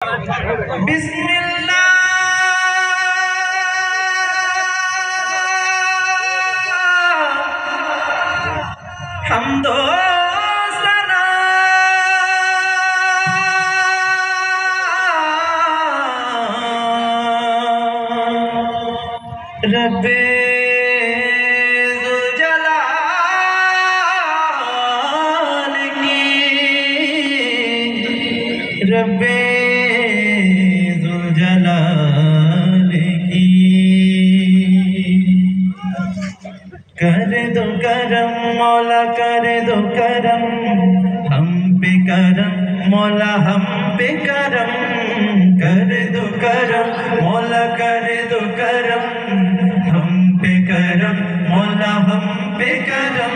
बिस्मिल्लाह हमदो सना रब्बे ज़ुल जलाल की रब्बे ज़ुल जलाल की कर दो करम मौला कर दो करम हम पे करम मौला हम पे करम कर दो करम मौला कर दो करम हम पे करम मौला हम पे करम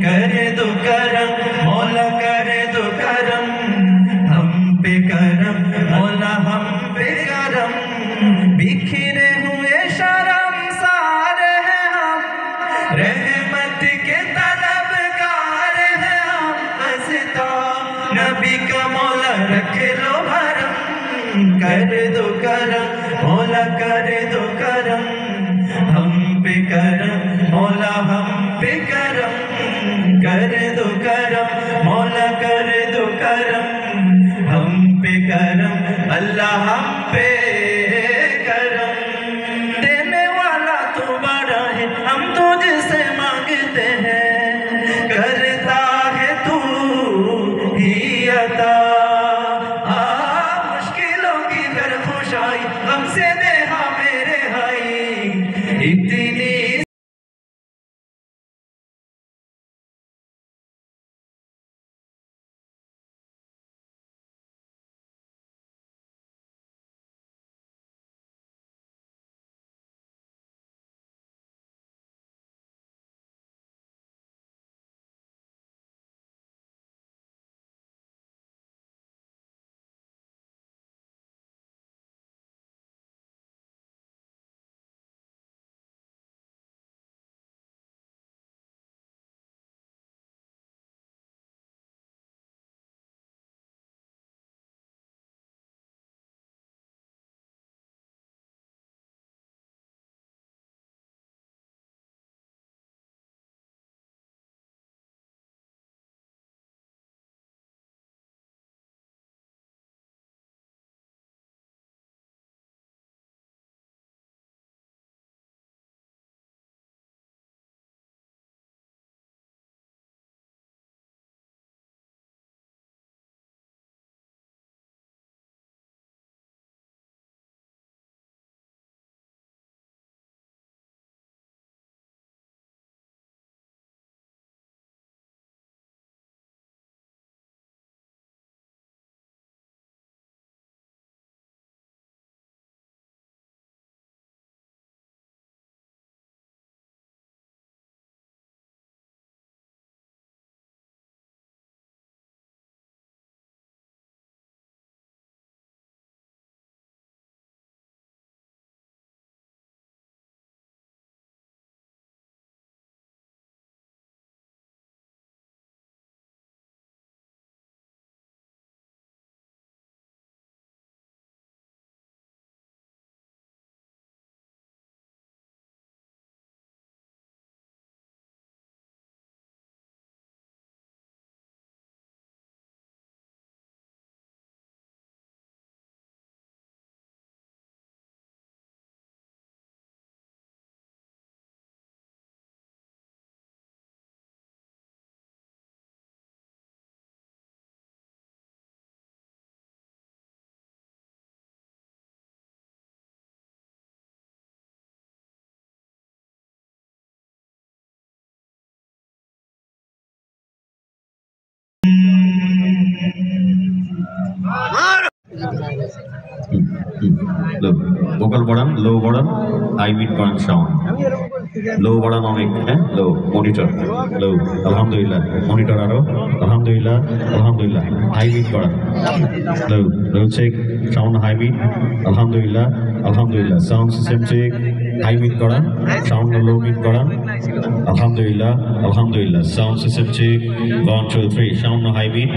कर दो करम मौला कर दो करम हम पे करम मौला हम पे करम बिखरे हुए शर्म सारे हैं हम रहमत के तलबगार हैं हम बस तो नबी का मौला रख लो भरम कर दो करम मौला कर दो करम हम पे करम मौला हम पे करम कर दो करम मौला कर दो करम हम पे करम अल्लाह हम पे करम देने वाला तू बड़ा है हम तुझसे मांगते हैं करता है तू ही अता मुश्किलों की घर खुशाई हमसे दे हाँ मेरे भाई इतनी Look, vocal button, low button, high mid button sound. Low button on it, low monitor, low. Alhamdulillah, monitor aro. Alhamdulillah, alhamdulillah. High mid button, low. Low check, sound high mid. Alhamdulillah, alhamdulillah. Sound system check, high mid button, sound low mid button. Alhamdulillah, alhamdulillah. Sound system check, 1 2 3. Sound high mid,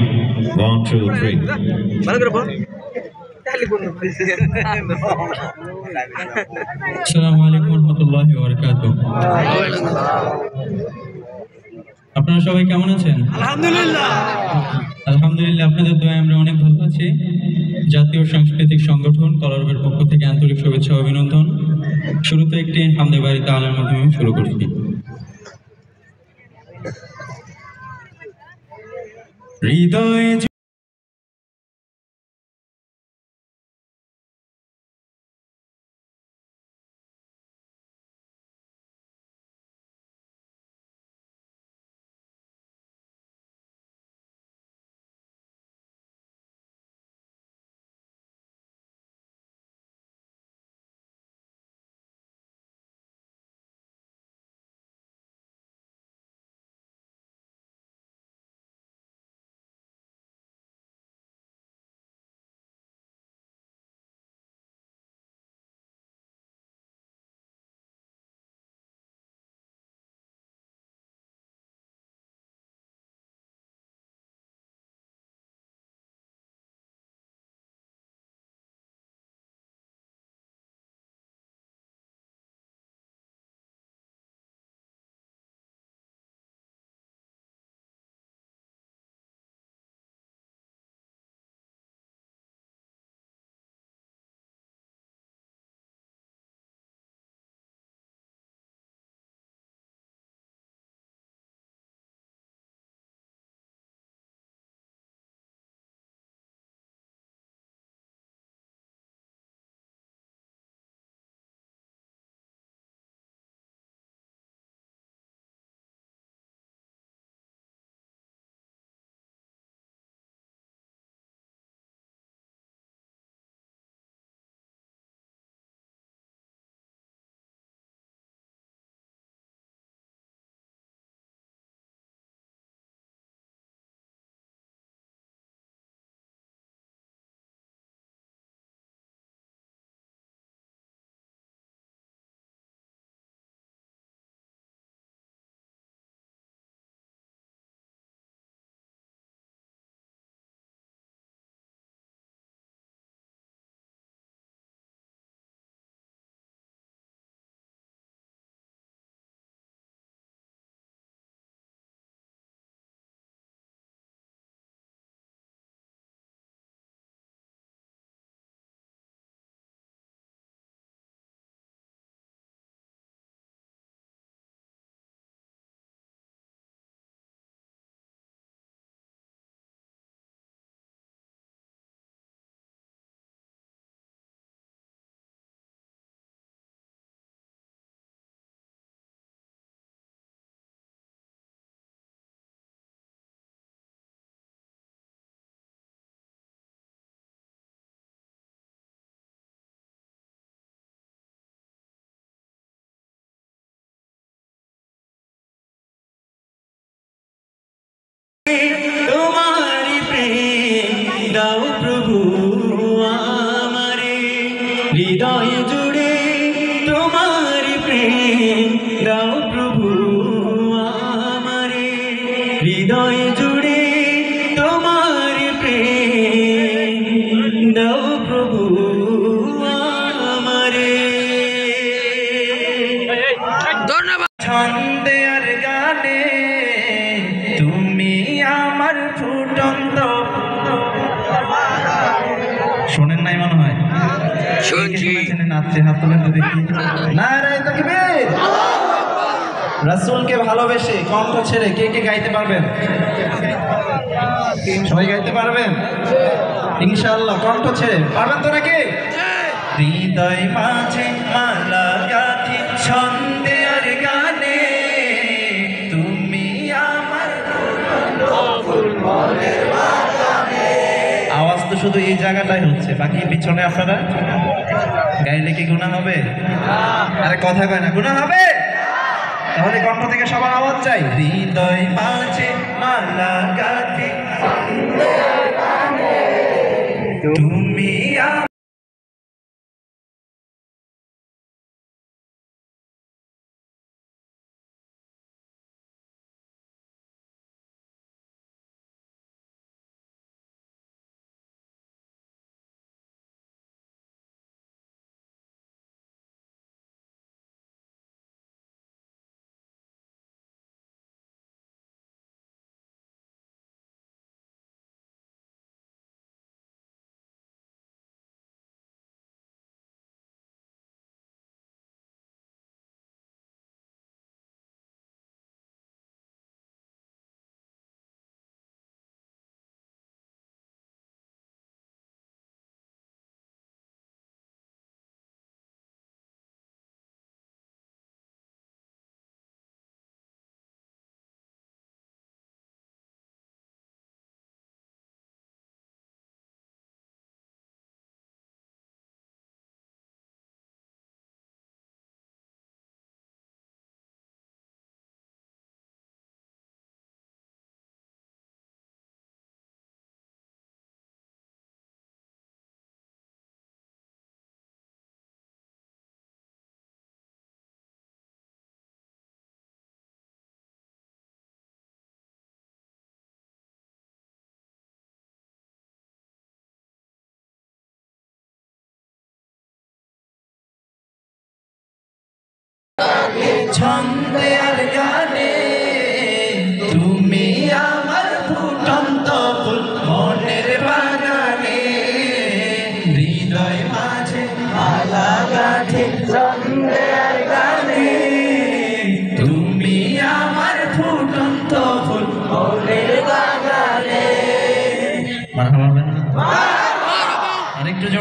1 2 3. আসসালামু আলাইকুম রহমতুল্লাহি ওয়া বারাকাতুহু। আপনারা সবাই কেমন আছেন? আলহামদুলিল্লাহ, আপনাদের দোয়ায় আমরা অনেক ভালো আছি। জাতীয় সাংস্কৃতিক সংগঠন কলরবের পক্ষ থেকে আন্তরিক শুভেচ্ছা ও অভিনন্দন। শুরুতে একটি হামদে বাড়ি তাআলার মাধ্যমে শুরু করছি। হৃদয়ে তোমারি প্রেম দাও প্রভু আমারে, হৃদয় জুড়ে তোমারি প্রেম দাও প্রভু আমারে, হৃদয় জুড়ে তোমারি প্রেম দাও প্রভু আমারে। ছন্দে আর গানে তুমি আমার ফুটন্ত, শোনেন নাই মনে হয়? শুনছি। নাচছে, হাত তোলেন তো দেখি। নারায়ে তাকবীর। রাসূলকে ভালোবেসে কণ্ঠ ছেড়ে কে কে গাইতে পারবেন? সবাই গাইতে পারবেন ইনশাআল্লাহ? কণ্ঠ ছেড়ে পারবেন তো নাকি? হৃদয় মাঝে মালা গাঁথি ছন্দে আর গানে তুমি আমার, আওয়াজ তো শুধু এই জায়গাটাই হচ্ছে, বাকি পিছনে আপনারা গাইলে কি গুনাহ হবে? আরে কথা কয় না, গুনাহ হবে? তাহলে কণ্ঠ থেকে সবার আওয়াজ চাই। হৃদয় মাঝে মালা গাঁথি তুমি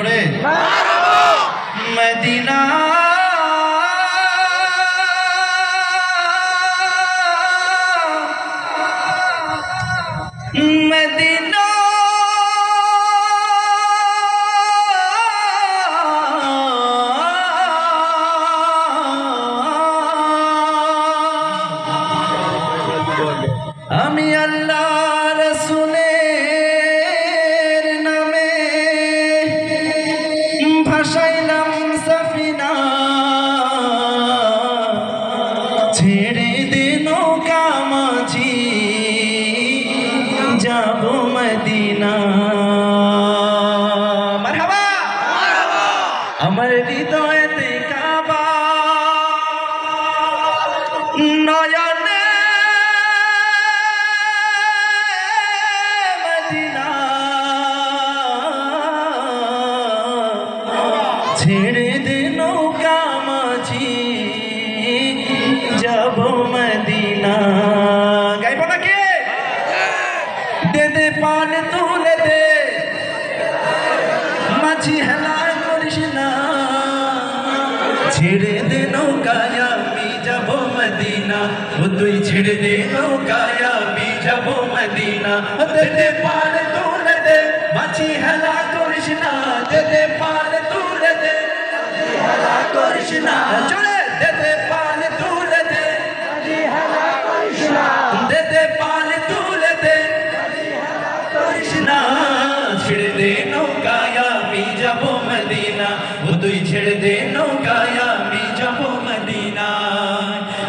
জোরে মদিনা মদিনা আমি আল্লাহ রাসূলের নামে ভাসাইলাম সাফিনা ছেড়ে দে নৌকা মাঝি যাব মদিনা মারহাবা আমার হৃদয়েতে কাবা নয়নে ছেড়ে দে নৌকা মাঝি যাব মদিনা গাইব নাকি দে দে পান তুলে দে মাঝি হেলা করিস না ছেড়ে দে নৌকায় আমি যাব মদিনা ও তুই ছেড়ে দে নৌকায় আমি যাব মদিনা দে দে পান তুলে দে মাঝি হেলা করিস না দে দে পান তুলে দে হেলা করিস না চলে দে দে পান তুলে দে হেলা করিস না দে দে পান তুলে দে হেলা করিস না ছেড়ে দে নৌকায় আমি যাব মদিনা ও তুই ছেড়ে দে নৌকায় আমি যাব মদিনা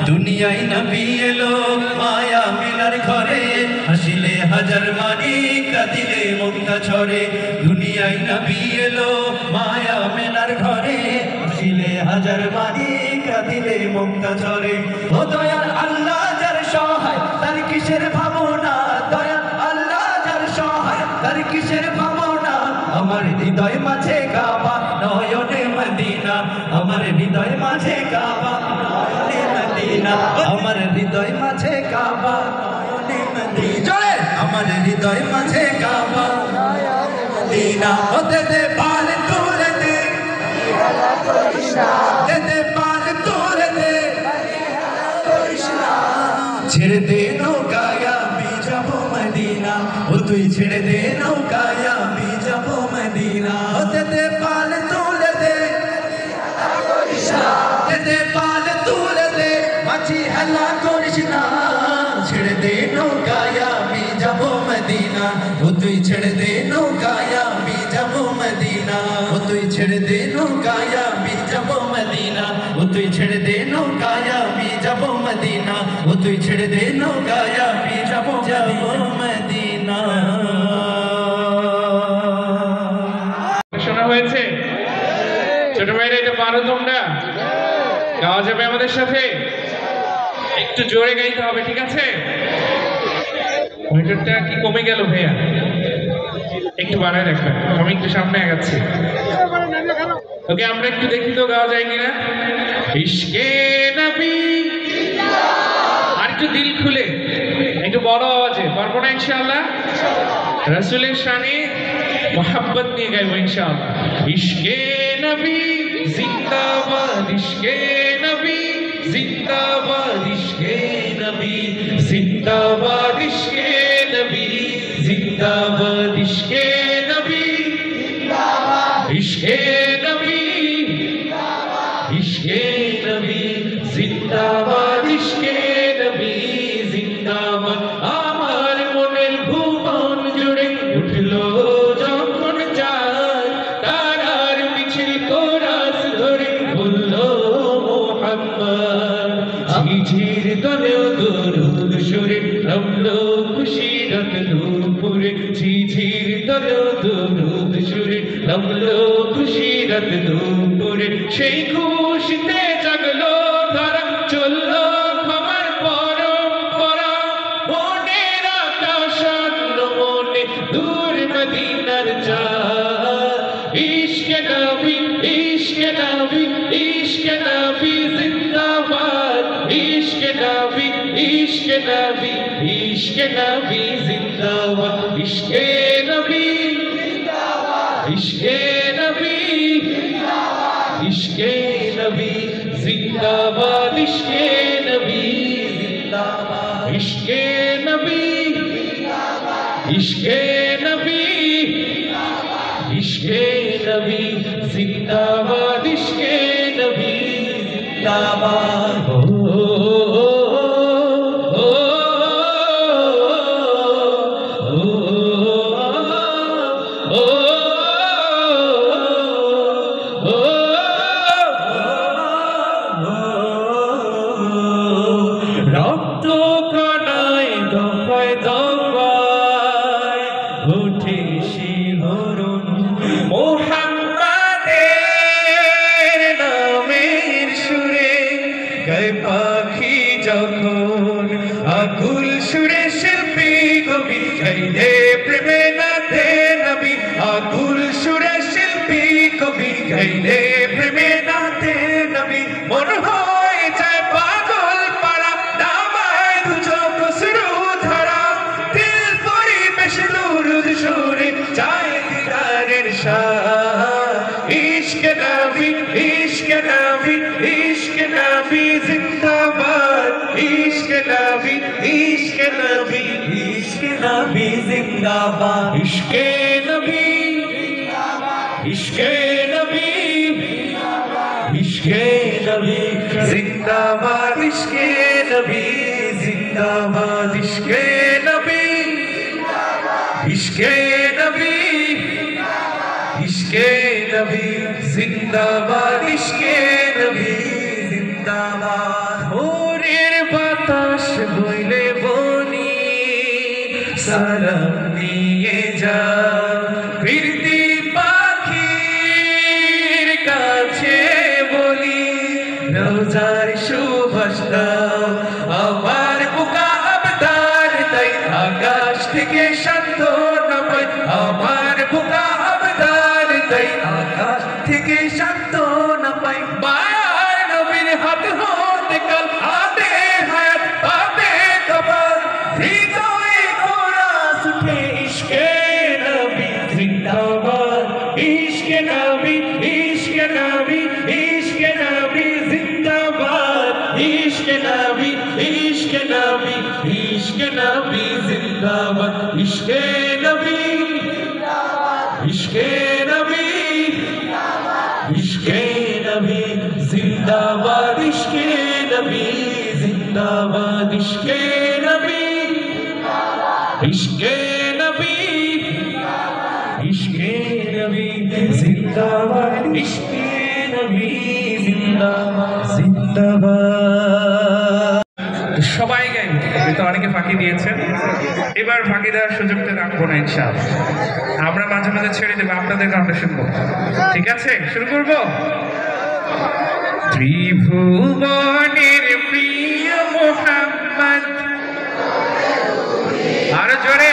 দুনিয়ায় নবী এলো মায়া মিলার ঘরে হাসিলে হাজার মানি কাঁদিলে মুক্তা ছড়ে দুনিয়ায় নবী এলো মায়া মেলার ঘরে হাসিলে হাজার মানি কাঁদিলে মুক্তা ছড়ে ও দয়াল আল্লাহ যার সহায় তার কিসের ভাবনা দয়াল আল্লাহ যার সহায় তার কিসের ভাবনা আমার হৃদয় মাঝে কাবা নয়নে মদিনা আমার হৃদয় মাঝে কাবা নয়নে মদিনা আমার হৃদয় মাঝে কাবা নয়নে মদিনা আমার হৃদয় মাঝে কাবা মদিনা হতে দে পাল তুলে দে দে দে পাল তুলে দে ছেড়ে দে নৌকায় আমি যাব মদিনা ও তুই ছেড়ে দে নৌকায় আমি যাব মদিনা হতে দে পাল তুলে দে দে দে পাল তুলে দে মাঝি হেলা করিস না ছেড়ে দে নৌকায় আমি যাব মদিনা ও তুই ছেড়ে দে নৌকায় আমি যাব মদিনা ও তুই ছেড়ে দে নৌকায় আমি যাব মদিনা ও তুই ছেড়ে দে নৌকায় আমি যাব মদিনা ও তুই ছেড়ে দে নৌকায় আমি যাব মদিনা শোনা হয়েছে ছোট ভাইরা এটা পারো তোমরা গাওয়া যাবে আমাদের সাথে একটু জোরে গাইতে হবে ঠিক আছে মনিটরটা কি কমে গেল ভাইয়া একটু বাড়ায় রাখবেন আমি একটু সামনে আগাচ্ছি ওকে আমরা একটু দেখি তো গাওয়া যায় কিনা ইশকে নবী আর একটু দিল খুলে একটু বড় আওয়াজে পারবো না ইনশাআল্লাহ রাসূলের শানে মোহাব্বত নিয়ে গাইবো ইনশাআল্লাহ ইশকে নবী জিন্দাবাদ ইশকে নবী জিন্দাবাদ ইশকে নবী জিন্দাবাদ ইশকে নবী জিন্দাবাদ ইশকে নবী ইশকে নবী ইশকে নবী জিন্দাবাদ ইশকে নবী জিন্দাবাদ আমার মনের ভুবন জুড়ে উঠলো যখন যায় তারার মিছিল কোরাস ধরে বললো মোহাম্মদ ঝিঝির দলেও দরুদ সুরে নামলো খুশিরত দুপুরে ঝিঝির দলেও দরুদ সুরে নামলো খুশিরত দুপুরে সেই খুশিতে জাগলো ধরা চললো ক্ষমার পরম্পরা মনের আকাশ মনে দূর মদিনার চাঁদ ইশকে নবী ইশকে নবী ইশকে নবী জিন্দাবাদ ইশকে নবী ইশকে নবী ইশকে নবী জিন্দাবাদ ইশকে নবী জিন্দাবাদ ইশকে নবী इश्के नबी जिंदाबाद इश्के नबी जिंदाबाद इश्के नबी इश्के नबी इश्के नबी जिंदाबाद इश्के नबी जिंदाबाद রক্ত কণায় দফায় দফায় উঠে শিহরণ মুহাম্মাদের নামের সুরে গায় পাখি যখন আকুল সুরে শিল্পী কবি গাইলে প্রেমে নাথে নবী আকুল সুরে শিল্পী কবি গাইলে প্রেমে নাথে নবী মন হয় যায় পাগল পাড়া দামায় দুচোখ শুরু ধরা দিল পরিবেশ দুরুদ সুরে চায় দিদারের শাহ ইশক নবী ইশক নবী ইশক নবী জিন্দাবাদ ইশক নবী ইশক নবী ইশক নবী জিন্দাবাদ ইশকে নবী ইশকে নবী ইশকে নবী জিন্দাবাদ ইশকে নবী জিন্দাবাদ ইশকে নবী ইশকে নবী ইশকে নবী জিন্দাবাদ ইশকে নবী জিন্দাবাদ ভোরের বাতাস বইলে বনি সালাম নিয়ে যা ফিরতি পাখির কাছে বলি রোজার সুবাস দাও আমার বুকা আবদার তাই আকাশ থেকে শান্ত নামাই আমার বুকা আবদার তাই আকাশ থেকে শান্ত নামাই মায়ার নবীর হাত হতে কাল হাতে হায়াত পাবে কবর হৃদয়ে কোরাস উঠে ইশকে নবী জিন্দাবাদ ইশকে নবী ইশকে নবী ইশকে নবী জিন্দাবাদ ইশকে নবী ইশকে নবী ইশকে নবী জিন্দাবাদ ইশকে নবী ইশকে নবী ইশকে নবী জিন্দাবাদ ইশকে নবী জিন্দাবাদ ইশকে নবী ইশকে নবী ইশকে নবী জিন্দাবাদ ইশকে নবী জিন্দাবাদ জিন্দাবাদ সবাই গাইবে তো অনেকে ফাঁকি দিয়েছেন এবার ফাঁকি দেওয়ার সুযোগটা রাখবো না ইনশাআল্লাহ আমরা মাঝে মাঝে ছেড়ে দেবো আপনাদের গানটা শুনবো ঠিক আছে শুরু করবো ত্রিভুবনের প্রিয় মোহাম্মদ আরো জোরে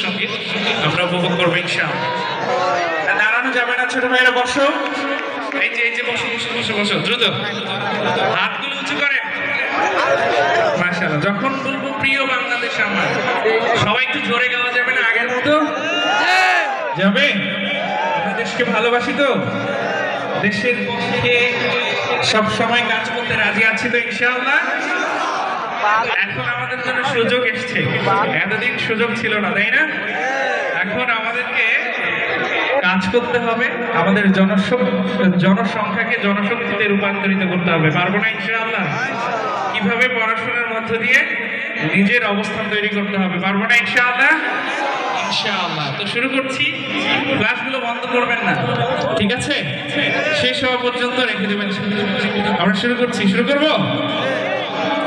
সঙ্গীত আমরা উপভোগ করবো ইনশাআল্লাহ। দাঁড়ানো যাবে না ছোট ভাইরা, বসো। এই যে বসো বসো বসো বসো, দ্রুত হাতগুলো উঁচু করেন। মাশাআল্লাহ। যখন বলবো প্রিয় বাংলাদেশ আমার, সবাই একটু জোরে গাওয়া যাবে না আগের মতো? যাবে? আমরা দেশকে ভালোবাসি তো, দেশের পক্ষে সব সময় কাজ করতে রাজি আছি তো ইনশাআল্লাহ। এখন আমাদের জন্য সুযোগ এসছে, এতদিন সুযোগ ছিল না, তাই না? এখন আমাদেরকে কাজ করতে হবে, আমাদের জনসংখ্যাকে জনশক্তিতে রূপান্তরিত করতে হবে। পারবো না ইনশাআল্লাহ? কিভাবে? পড়াশোনার মধ্য দিয়ে নিজের অবস্থান তৈরি করতে হবে। পারবো না ইনশাআল্লাহ? ইনশাআল্লাহ। তো শুরু করছি, ক্লাসগুলো বন্ধ করবেন না, ঠিক আছে? শেষ হওয়া পর্যন্ত রেখে দেবেন। আমরা শুরু করছি, শুরু করবো।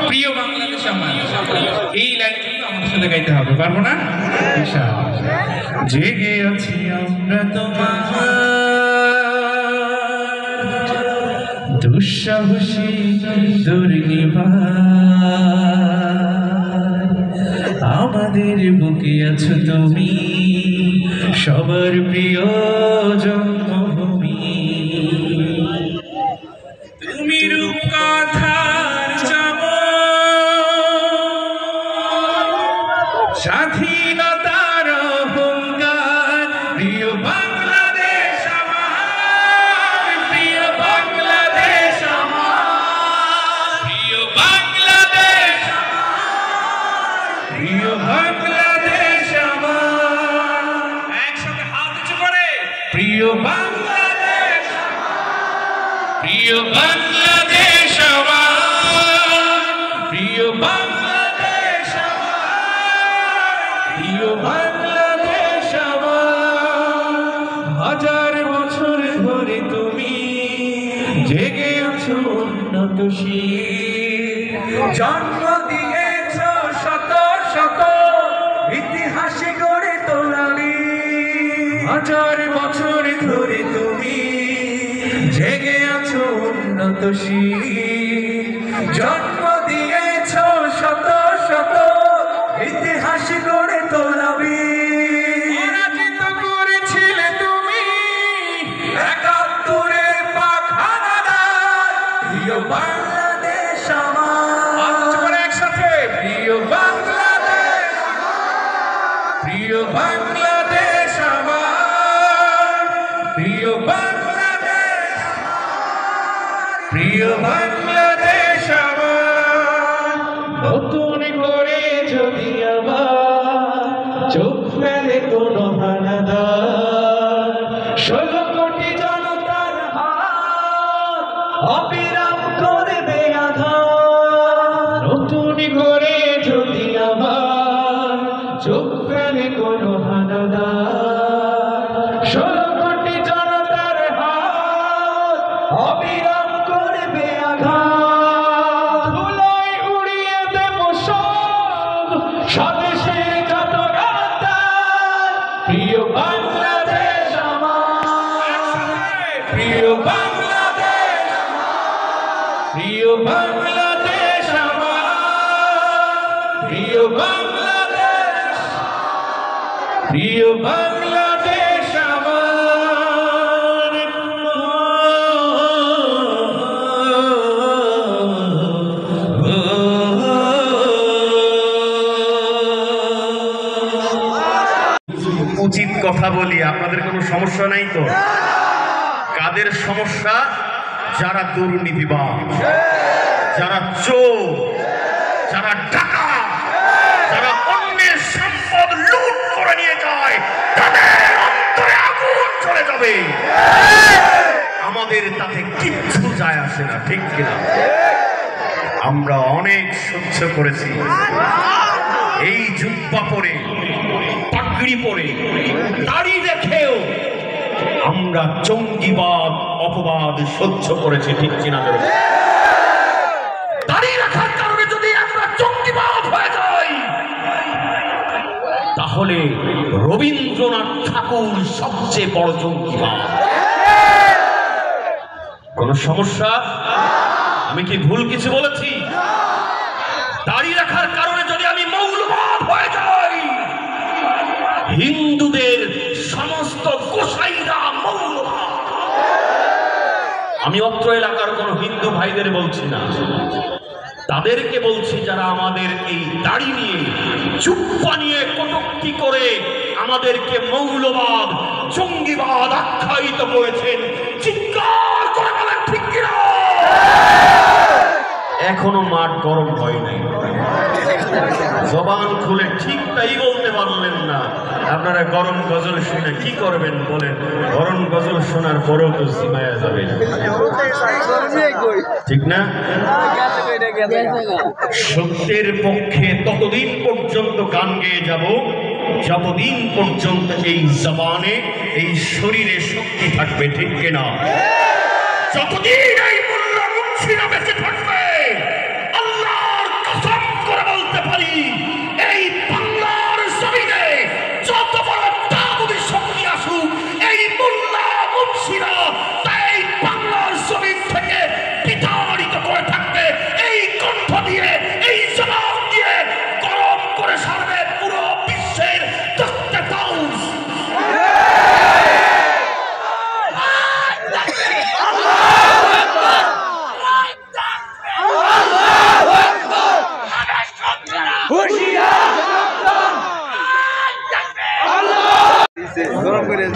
প্রিয় বাংলাদেশ আমার, এই লাইনগুলো আমাদের সাথে গাইতে হবে। পারবো না ইনশাআল্লাহ? জেগে আছি আমরা তোমার দুঃসাহসী দুর্নিবার, আমাদের বুকে আছো তুমি, সবার প্রিয় জন্মভূমি। তুমি রূপকথার স্বাধীনতার অহংকার, প্রিয় বাংলাদেশ আমার, প্রিয় বাংলাদেশ আমার, প্রিয় বাংলাদেশ আমার, প্রিয় বাংলাদেশ আমার। একসাথে হাত উঁচু করে, প্রিয় বাংলাদেশ, প্রিয় বাংলাদেশ আমার, প্রিয় বাংলাদেশ আমার, প্রিয় বাংলাদেশ আমার। হাজার বছর ধরে তুমি জেগে আছো উন্নতশীল, জন্ম দিয়েছ শত শত ইতিহাস গড়ে তোলালি। হাজার বছর ধরে তুমি জেগে আছো উন্নতশীল, জন্ম দিয়েছ শত শত ইতিহাস গড়ে তোলাবি। পরাজিত করেছিলে তুমি ৭১-এর পাক হানাদার, প্রিয় বাংলাদেশ আমার। একসাথে, প্রিয় বাংলাদেশ, প্রিয় বাংলাদেশ আমার, প্রিয় বাংলাদেশ, প্রিয় বাংলাদেশ আমার। নতুন করে যদি আবার চোখ ফেলে কোনো হানাদার, ১৬ কোটি জনতার হাত অবিরাম করবে আঘাত। নতুন করে যদি আবার চোখ ফেলে কোনো হানাদার, ১৬ কোটি জনতার হাত অবিরাম করবে আঘাত। ধুলোয় উড়িয়ে দেব সব স্বদেশের যত গাদ্দার, প্রিয় বাংলাদেশ আমার, প্রিয় বাংলাদেশ, প্রিয় বাংলাদেশ আমার, প্রিয় বাংলাদেশ, প্রিয় বাংলাদেশ আমার। উচিত কথা বলি, আপনাদের কোনো সমস্যা নাই তো? কাদের সমস্যা? যারা দুর্নীতিবাজ, যারা চোর, যারা ডাকাত, যারা অন্যের সম্পদ লুট করে নিয়ে যায়, তাদের অন্তরে আগুন চলে যাবে। আমাদের তাতে কিচ্ছু যায় আসে না, ঠিক কিনা? আমরা অনেক সহ্য করেছি। এই জুব্বা পরে, পাগড়ি পরে, দাড়ি রেখেও আমরা জঙ্গিবাদ অপবাদ সহ্য করেছি, ঠিক কিনা? দাড়ি রাখার কারণে যদি আমরা জঙ্গিবাদ হয়ে যাই, তাহলে রবীন্দ্রনাথ ঠাকুর সবচেয়ে বড় জঙ্গিবাদ। কোনো সমস্যা? আমি কি ভুল কিছু বলেছি? দাড়ি রাখার কারণে যদি আমি মৌলবাদ হয়ে যাই, হিন্দুদের সমস্ত গোসাইরা মৌলবাদ। আমি অত্র এলাকার কোন হিন্দু ভাইদের বলছি না, তাদেরকে বলছি যারা আমাদের এই দাড়ি নিয়ে চুপ্পা নিয়ে কটূক্তি করে আমাদেরকে মৌলবাদ জঙ্গিবাদ আখ্যায়িত করেছেন, চিৎকার করে বলেন ঠিক কিনা? এখনো মাঠ গরম হয় নাই, জবান খুলে ঠিক তাই বলতে পারলেন না। আপনারা গরম গজল শুনে কি করবেন বলেন? গরম গজল শোনার পরেও তো সীমায়া যাবে, ঠিক না? সত্যের পক্ষে ততদিন পর্যন্ত গান গেয়ে যাব যতদিন পর্যন্ত এই জবানে, এই শরীরে শক্তি থাকবে, ঠিক কিনা? যতদিন এই মোল্লা মুন্সিরা বেঁচে থাকবে, আল্লাহর কসম করে বলতে পারি, এই বাংলার জমিনে যত বড় তাগুতি শক্তি আসুক, এই মোল্লা মুন্সিরা তাই বাংলার জমিন থেকে বিতাড়িত করে থাকবে। এই কণ্ঠ দিয়ে, এই জবাব দিয়ে গরম করে সারবে পুরো বিশ্বের তক্তে তাউস।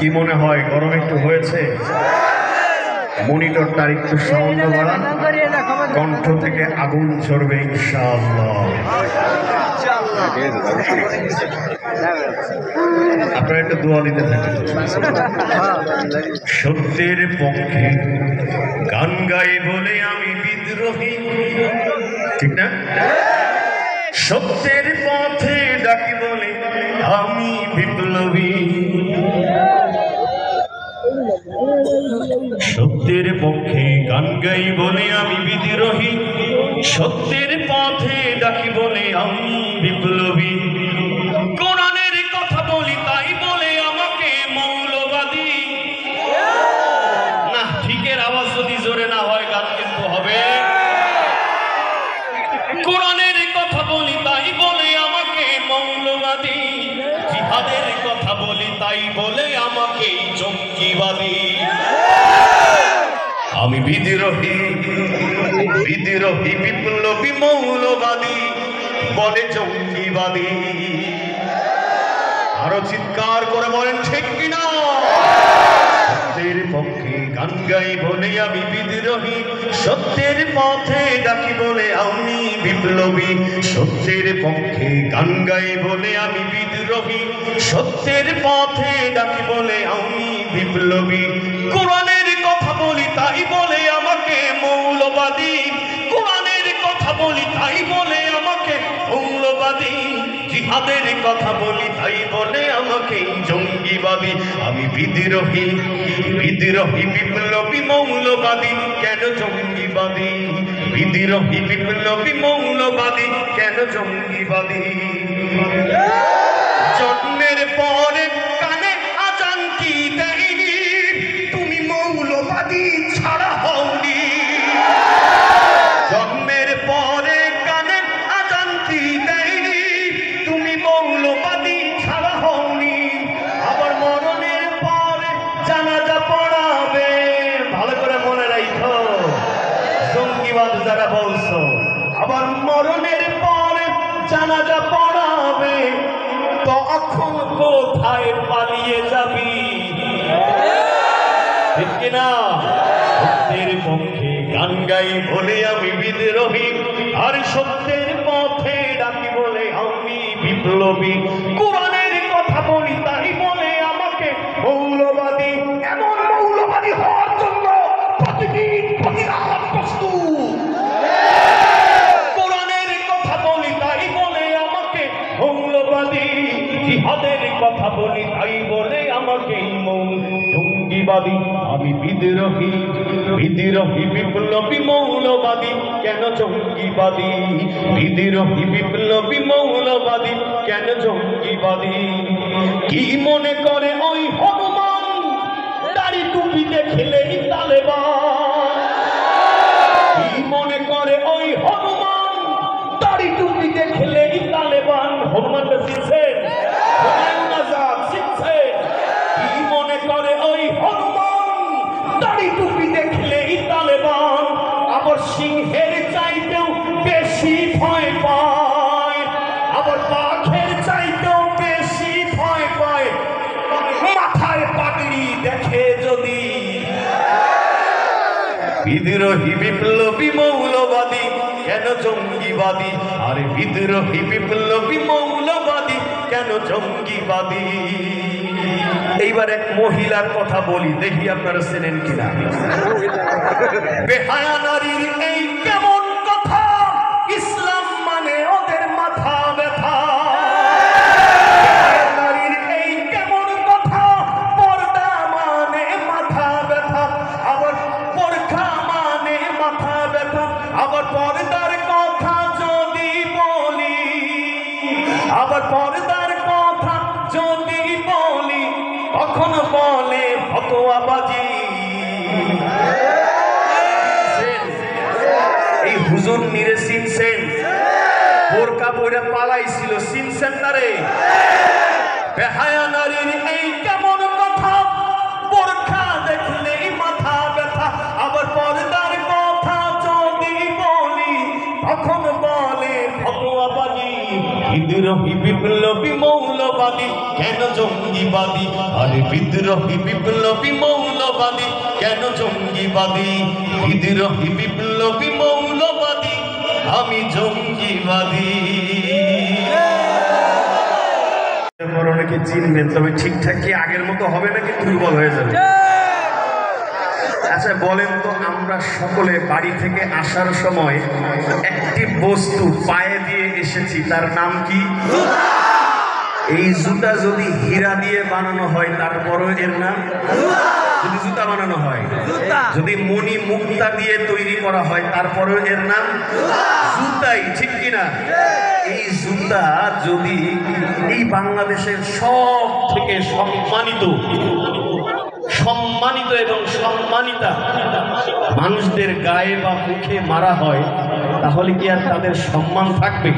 কি মনে হয় গরম একটু হয়েছে? মনিটরটা একটু সাউন্ড বাড়ান, কণ্ঠ থেকে আগুন ঝরবে ইনশাআল্লাহ। আপনারা একটু দোয়া দিতে থাকেন। সত্যের পক্ষে গান গাই বলে আমি বিদ্রোহী, ঠিক না? সত্যের পথে ডাকি বলে আমি বিপ্লবী। সত্যের পক্ষে গান গাই বলে আমি বিদ্রোহী, সত্যের পথে ডাকি বলে আমি বিপ্লবী। কোরআনের কথা বলি তাই বলে আমাকে মৌলবাদী। না, ঠিকের আওয়াজ যদি জোরে না হয় গান কিন্তু হবে। কোরআনের কথা বলি তাই বলে আমাকে মৌলবাদী, জিহাদের কথা বলি তাই বলে আমাকে জঙ্গিবাদী। আমি বিদ্রোহী, বিদ্রোহী বিপ্লবী মৌলবাদী বলে জঙ্গিবাদী। আরো চিৎকার করে বলেন ঠিক কিনা? সত্যের পক্ষে গান গাই বলে আমি বিদ্রোহী, সত্যের পথে ডাকি বলে আমি বিপ্লবী। সত্যের পক্ষে গান গাই বলে আমি বিদ্রোহী, সত্যের পথে ডাকি বলে আমি বিপ্লবী। কোরআনের কথা বলি তাই বলে আমাকে মৌলবাদী, কোরআনের কথা বলি তাই বলে আমাকে মৌলবাদী। জিহাদের কথা বলি তাই বলে আমাকে জঙ্গিবাদী। আমি বিদ্রোহী, বিদ্রোহী বিপ্লবী মৌলবাদী, কেন জঙ্গিবাদী? বিদ্রোহী বিপ্লবী মৌলবাদী, কেন জঙ্গিবাদী? জন্মের পরে কানে আজান কি দেয়নি, তুমি মৌলবাদী ছাড়া হওনি। জন্মের পরে কানে আজান কি দেয়নি, তুমি মৌলবাদী ছাড়া হওনি। আবার মরণের পরে জানাজা পড়াবে, ভালো করে মনে রাখো জঙ্গিবাদ যারা বলছো। আবার মরণের পরে জানাজা পড়াবে, তখন কোথায় পালিয়ে যাবি? ঠিক কিনা? সত্যের পক্ষে গান গাই বলে আমি বিদ্রোহী, আর সত্যের পথে ডাকি বলে আমি বিপ্লবী। কোরআনের কথা বলি তাই বলে আমাকে মৌলবাদী। এমন মৌলবাদী হওয়ার জন্য প্রতিদিন প্রতিরাত প্রস্তুত। কোরআনের কথা বলি তাই বলে আমাকে মৌলবাদী, জিহাদের কথা বলি তাই বলে আমাকে জঙ্গিবাদী। আমি বিদ্রোহী, বিদ্রোহী বিপ্লবী মৌলবাদী, কেন জঙ্গিবাদী? বিদ্রোহী বিপ্লবী মৌলবাদী, কেন জঙ্গিবাদী? কি মনে করে ওই হনুমান দাড়ি টুপি দেখলেই তালেবান? হনুমানকে চিনছেন? হুমায়ুন আজাদ চিনছেন? কি মনে করে ওই হনুমান দাড়ি টুপি দেখলেই তালেবান? আবার সিংহের চাইতেও বেশি ভয় পায়, আবার বাঘের চাইতেও বেশি ভয় পায় মাথায় পাগড়ি দেখে যদি। বিদ্রোহী বিপ্লবী মৌলবাদী কেন জঙ্গিবাদী? আরে বিদ্রোহী বিপ্লবী মৌলবাদী কেন জঙ্গিবাদী? এইবার এক মহিলার কথা বলি, দেখি আপনারা চেনেন কিনা। বেহায়া নারীর এই কেমন কথা, ইসলাম মানে ওদের মাথা ব্যথা। বেহায়া নারীর এই কেমন কথা, পর্দা মানে মাথা ব্যথা, আবার বোরখা মানে মাথা ব্যথা। আবার পর্দার কথা যদি বলি, আবার পর্দার কথা যদি বলি, তখন বলে ফতোয়াবাজি। এই হুজুর নিরে চিনছেন? বোরকা পরে পালাইছিল, চিনছেন না রে? বেহায়া নারীর এই কেমন কথা, বোরখা দেখলেই মাথা ব্যথা। আবার পর্দার কথা যদি বলি, তখন বলে ফতোয়াবাজি। বিদ্রোহী বিপ্লবী মৌলবাদী কেন জঙ্গিবাদী? আরে বিদ্রোহী বিপ্লবী মৌলবাদী কেন জঙ্গিবাদী? বিদ্রোহী বিপ্লবী মৌলবাদী, আমি জঙ্গিবাদী। অনেকে চিনবেন, তবে ঠিকঠাক কি আগের মতো হবে নাকি দুর্বল হয়ে যাবে? আচ্ছা বলেন তো, আমরা সকলে বাড়ি থেকে আসার সময় একটি বস্তু পায়ে দিয়ে এসেছি, তার নাম কি? এই জুতা যদি হীরা দিয়ে বানানো হয় তারপরও এর নাম? যদি জুতা বানানো হয়, যদি মণি মুক্তা দিয়ে তৈরি করা হয় তারপরেও এর নাম জুতাই, ঠিক কিনা? এই জুতা যদি এই বাংলাদেশের সব থেকে সম্মানিত এবং সম্মানিতা মানুষদের গায়ে বা মুখে মারা হয়, তাহলে কি আর তাদের সম্মান থাকবে?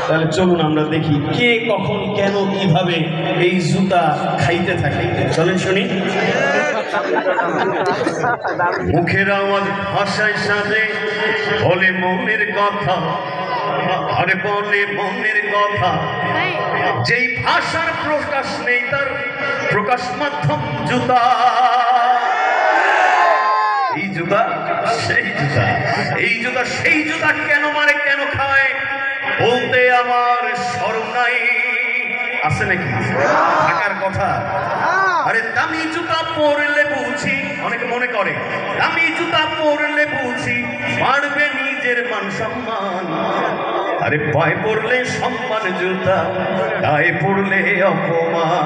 তাহলে চলুন আমরা দেখি কে কখন কেন কিভাবে এই জুতা খাইতে থাকে। চলেন শুনি। মুখের আওয়াজ ভাষায় সাজে, বলে মনের কথা, আরে বলে মনের কথা। যেই ভাষার প্রকাশ নেই তার প্রকাশ মাধ্যম জুতা। এই জুতা সেই জুতা, এই জুতা সেই জুতা কেন মারে কেন খায় বলতে আমার শরম নাই। আছে নাকি? থাকার কথা। আরে দামি জুতা পরলে বুঝি, অনেকে মনে করে দামি জুতা পরলে বুঝি বাড়বে নিজের মান সম্মান। আরে পায়ে পড়লে সম্মান জুতা, গায়ে পড়লে অপমান।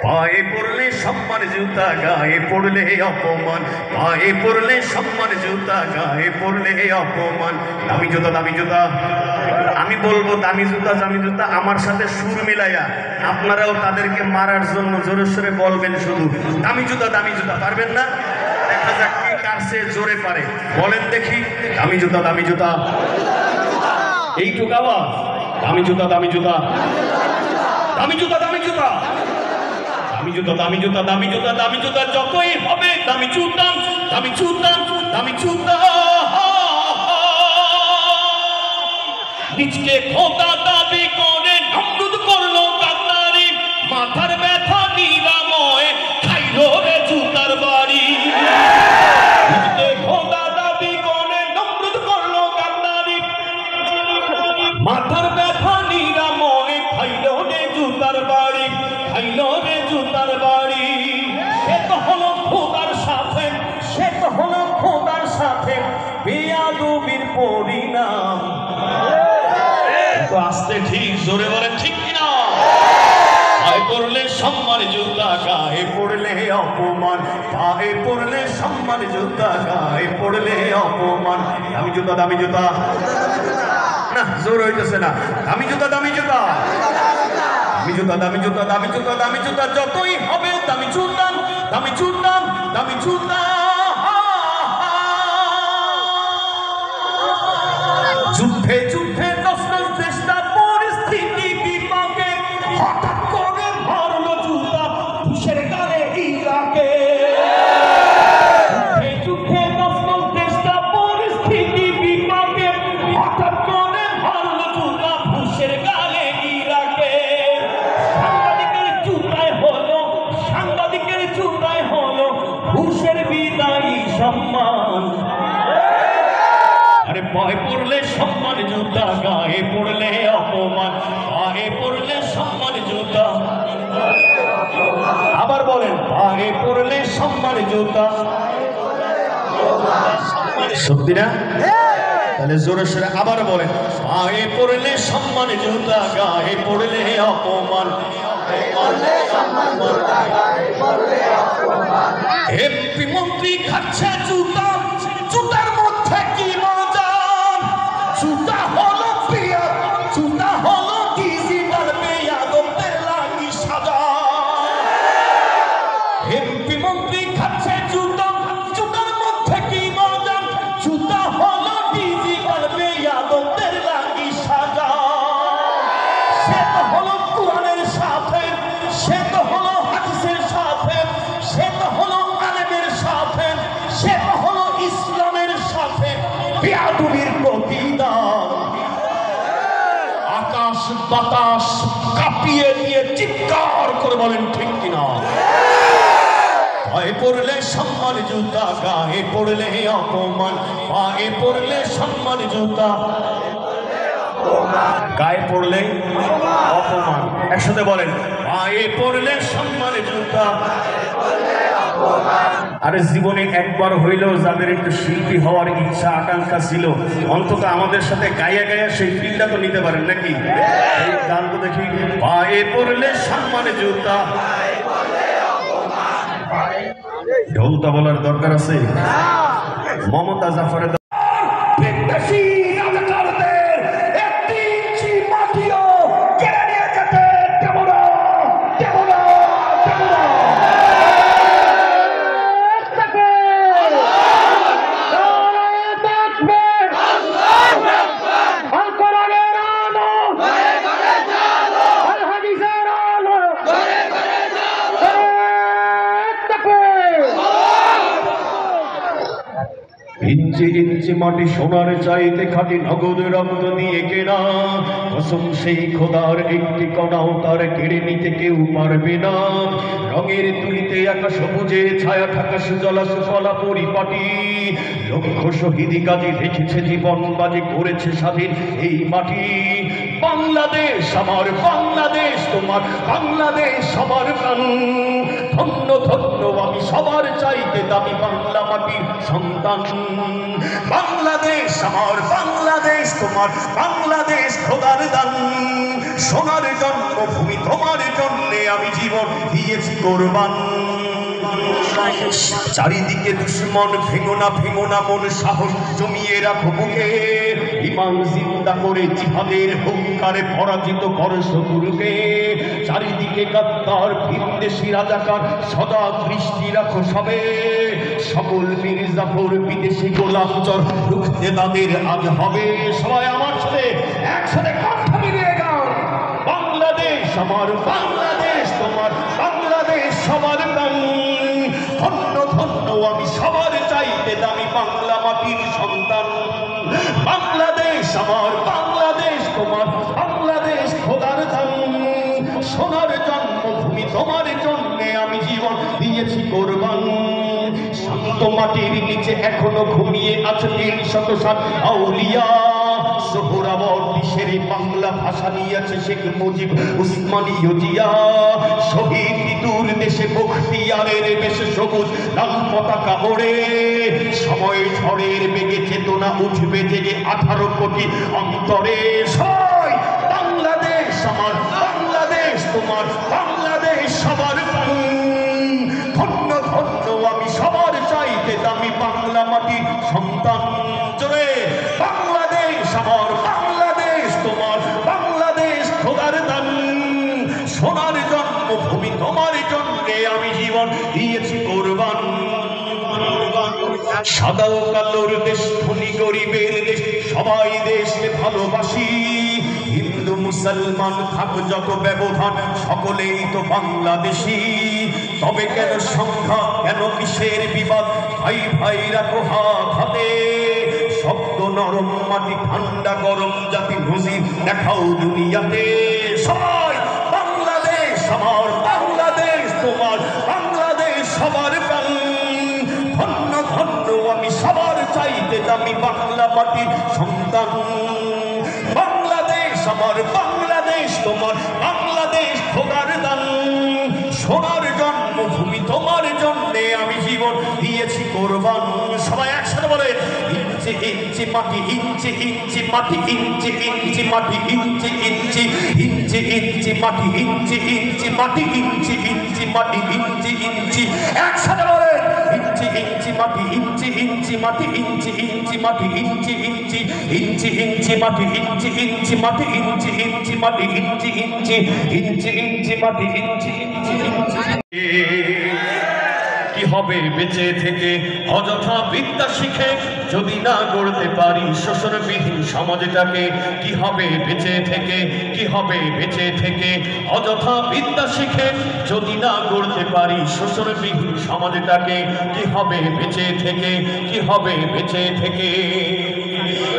পায়ে পড়লে সম্মান জুতা, গায়ে পড়লে অপমান। পায়ে পড়লে সম্মান জুতা, গায়ে পড়লে অপমান। দামি জুতা, দামি জুতা। আমি বলবো দামি জুতা, দামি জুতা, আমার সাথে সুর মিলাইয়া আপনারাও তাদেরকে মারার জন্য জোরে সোরে বলবেন শুধু দামি জুতা, দামি জুতা। পারবেন না? দেখা যাক কে কার চেয়ে জোরে পারে। বলেন দেখি, দামি জুতা, দামি জুতা। এইটুকু আওয়াজ, দামি জুতা, দামি জুতা, দামি জুতা, দামি জুতা, দামি জুতা, দামি জুতা, দামি জুতা, দামি জুতা। যতই হবে দামি জুতা, দামি জুতা, দামি জুতা। নিজকে খোদা দাবি করে নমরুদ করলো গাদ্দারি, মাথার ব্যথা নিরাময় খাইলো রে জুতার বাড়ি। নিজকে খোদা দাবি করে নমরুদ করলো গাদ্দারি, মাথার ব্যথা নিরাময় খাইলো রে জুতার বাড়ি, খাইলো রে জুতার বাড়ি। সে তো হলো খোদার সাথে, সে তো হলো খোদার সাথে বেয়াদবির পরিণাম। আসতে ঠিক জোরে বলে ঠিক কিনা? পায়ে পড়লে সম্মান জুতা, গায়ে পড়লে অপমান। পায়ে পড়লে সম্মান জুতা, গায়ে পড়লে অপমান। দামি জুতা, দামি জুতা। না জোর হইতেছে না। দামি জুতা, দামি জুতা, দামি জুতা, দামি জুতা, দামি জুতা, দামি জুতা। যতই হবে দামি জুতা, দামি জুতা, দামি জুতা। যুদ্ধে যুদ্ধে পায়ে পড়লে সম্মান জুতা, গায়ে পড়লে অপমান, পায়ে পড়লে সম্মান জুতা। আবার বলেন, পায়ে পড়লে সম্মান জুতা। সত্যি না? তাহলে জোরে সোরে আবার বলেন, পায়ে পড়লে সম্মান জুতা, গায়ে পড়লে অপমান। এমপি মন্ত্রী খাচ্ছে জুতা, জুতার মধ্যে কি মজা? জুতা হলো প্রিয়, জুতা হলো ডিজিটাল বেয়াদবদের লাগি সাজা। এমপি মন্ত্রী খাচ্ছে জুতা, জুতার মধ্যে কি মজা? জুতা হলো ডিজিটাল বেয়াদবদের লাগি সাজা। সে তো হলো কোরআনের সাথে, সে তো হলো হাদিসের সাথে, সে তো হলো আলেমের সাথে, সে তো হলো ইসলামের সাথে বেয়াদবির প্রতিদান। আকাশ বাতাস কাঁপিয়ে দিয়ে চিৎকার করে বলেন ঠিক কিনা? পায়ে পড়লে সম্মান জুতা, গায়ে পড়লে অপমান, পায়ে পড়লে সম্মান জুতা, গায়ে পড়লে অপমান। একসাথে বলেন, পায়ে পড়লে সম্মান জুতা। আরে জীবনে একবার হইলেও যাদের একটু শিল্পী হওয়ার ইচ্ছা আকাঙ্ক্ষা ছিল, অন্তত আমাদের সাথে গায়ে গায়ে সেই ফিলটা তো নিতে পারেন নাকি? এই গান তো দেখি, পায়ে পড়লে সম্মান জুতা। ঢোলটা বলার দরকার আছে? মমতা জাফরের ইঞ্চি ইঞ্চি মাটি সোনার চাইতে খাটি নগদ রক্ত দিয়ে কেনা, কসম সেই খোদার একটি কণাও তার কেড়ে নিতে কেউ পারবে না। রঙের তুলিতে একা সবুজে ছায়া থাকা সুজলা সুফলা পরিপাটি, লক্ষ শহীদ কাজে রেখেছে জীবন বাজি করেছে স্বাধীন এই মাটি। বাংলাদেশ আমার, বাংলাদেশ তোমার, বাংলাদেশ আমার প্রাণ। ধন্য ধন্য আমি সবার চাইতে দামি বাংলা মাটির সন্তান। বাংলাদেশ আমার, বাংলাদেশ তোমার, বাংলাদেশ খোদার দান। সোনার জন্মভূমি তোমার জন্যে আমি জীবন দিয়েছি কোরবান। চারিদিকে দুশ্মন, ভেঙো না ভেঙো না মন, সাহস জমিয়ে রাখো বুকে। ইমান জিন্দা করে জিহাদের হুঙ্কারে পরাজিত করো শত্রুকে। চারিদিকে গাদ্দার ভিনদেশী রাজাকার, সদা দৃষ্টি রাখো সবে। সকল মির্জাফর বিদেশি গোলামচর রুখতে তাদের আজ হবে। সবাই আমার সাথে একসাথে কণ্ঠ মিলিয়ে গান, বাংলাদেশ আমার, বাংলাদেশ তোমার, বাংলাদেশ সবার গান। ধন্য ধন্য আমি সবার চাইতে দামি বাংলা মাটির সন্তান। বাংলাদেশ আমার, বাংলাদেশ তোমার, বাংলাদেশ খোদার দান। সোনার জন্মভূমি তোমার জন্যে আমি জীবন দিয়েছি কোরবান। শান্ত মাটির নিচে এখনো ঘুমিয়ে আছে ৩৬০ আউলিয়া। সোহরাবর্তী শেরে বাংলা ভাষা নিয়েছে শেখ মুজিব, উসমানীয় জিয়া। শহীদ দূর দেশে বখতিয়ারের বেশে সবুজ লাল পতাকা ওড়ে। সময় ঝড়ের বেগে চেতনা উঠবে জেগে 18 কোটি অন্তরে। সবাই বাংলাদেশ আমার, বাংলাদেশ তোমার, বাংলাদেশ সবার প্রাণ। ধন্য ধন্য আমি সবার চাইতে দামি বাংলা মাটির সন্তান। জোরে বাংলাদেশ আমার, বাংলাদেশ তোমার, বাংলাদেশ খোদার দান। সোনার জন্মভূমি তোমার জন্যে আমি জীবন দিয়েছি কোরবান। সাদা ও কালোর দেশ, ধনী গরিবের দেশ, সবাই দেশকে ভালোবাসি। হিন্দু মুসলমান থাক যত ব্যবধান, সকলেই তো বাংলাদেশি। তবে কেন সংখ্যা, কেন কিসের বিবাদ? ভাই ভাই রাখো হাত হাতে। শব্দ নরম মাটি, ঠান্ডা গরম জাতি, নজির দেখাও দুনিয়াতে। সবাই বাংলাদেশ আমার, বাংলাদেশ তোমার, বাংলাদেশ সবার প্রাণ। ধন্য ধন্য আমি সবার চাইতে আমি বাংলা মাটির সন্তান। বাংলাদেশ আমার, বাংলাদেশ তোমার, বাংলাদেশ খোদার দান। সোনার জন্মভূমি তোমার জন্যে আমি জীবন দিয়েছি কোরবান। সবাই একসাথে বলে ইঞ্চি ইঞ্চি মাটি, ইঞ্চি ইঞ্চি মাটি, ইঞ্চি ইঞ্চি মাটি, ইঞ্চি ইঞ্চি ইঞ্চি ইঞ্চি মাটি, ইঞ্চি ইঞ্চি মাটি, ইঞ্চি ইঞ্চি মাটি, ইঞ্চি ইঞ্চি। একসাথে বলে ইঞ্চি ইঞ্চি মাটি, ইঞ্চি ইঞ্চি মাটি, ইঞ্চি ইঞ্চি মাটি, ইঞ্চি ইঞ্চি ইঞ্চি ইঞ্চি মাটি, ইঞ্চি ইঞ্চি মাটি, ইঞ্চি ইঞ্চি মাটি, ইঞ্চি ইঞ্চি ইঞ্চি ইঞ্চি মাটি, ইঞ্চি ইঞ্চি ইঞ্চি। কি হবে বেঁচে থেকে অযথা বিদ্যা শিখে যদি না গড়তে পারি শোষণবিহীন সমাজটাকে? কি হবে বেঁচে থেকে, কি হবে বেঁচে থেকে অযথা বিদ্যা শিখে যদি না গড়তে পারি শোষণবিহীন সমাজটাকে? কি হবে বেঁচে থেকে, কি হবে বেঁচে থেকে?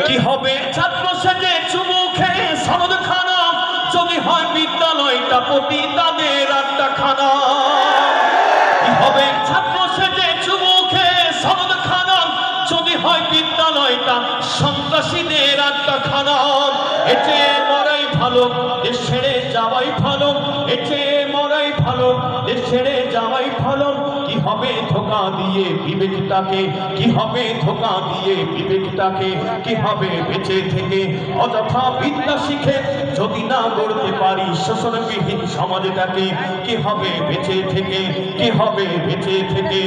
কি হবে ছাত্র সেজে চুমু খেয়ে সনদ খানা যদি হয় বিদ্যালয়টা প্রতি তাদের আড্ডা খানা? কি হবে ছাত্র সেজে চুমু খেয়ে সনদ খানা যদি হয় বিদ্যালয়টা সন্ত্রাসীদের আড্ডা খানা? এতে মরাই ভালো, দেশ ছেড়ে যাওয়াই ভালো, এতে মরাই ভালো, দেশ ছেড়ে যাওয়াই ভালো। কি হবে ধোঁকা দিয়ে বিবেকটাকে, কি হবে ধোঁকা দিয়ে বিবেকটাকে? কি হবে বেঁচে থেকে অযথা বিদ্যা শিখে যদি না গড়তে পারি শোষণবিহীন সমাজটাকে? কি হবে বেঁচে থেকে, কি হবে বেঁচে থেকে?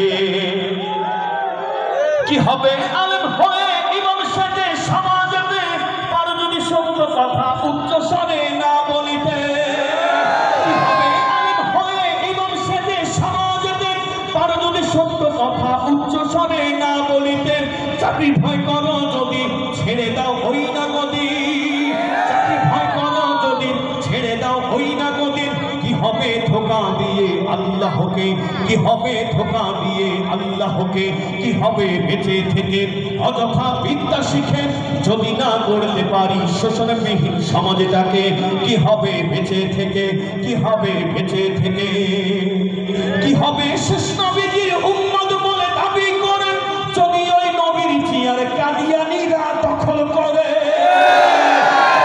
কি হবে আলেম হয়ে ইমাম সেজে সমাজেতে পারো যদি সত্য কথা উচ্চ স্বরে না বলিতে? কি হবে আলেম হয়ে ইমাম সেজে সমাজেতে পারো যদি সত্য কথা উচ্চ স্বরে না বলিতে? চাকরি ভয় করো যদি ছেড়ে দাও হই না গদি, চাকরি ভয় করো যদি ছেড়ে দাও হই না গদি। কি হবে ধোঁকা দিয়ে আল্লাহকে, কি হবে ধোঁকা দিয়ে আল্লাহকে? কি হবে বেঁচে থেকে অযথা বিদ্যা শিখে যদি না গড়তে পারি শোষণবিহীন সমাজটাকে? কি হবে বেঁচে থেকে, কি হবে বেঁচে থেকে? কি হবে শেষ নবীজির উম্মত বলে দাবি করে যদি ওই নবীর চেয়ার কাদিয়ানীরা দখল করে?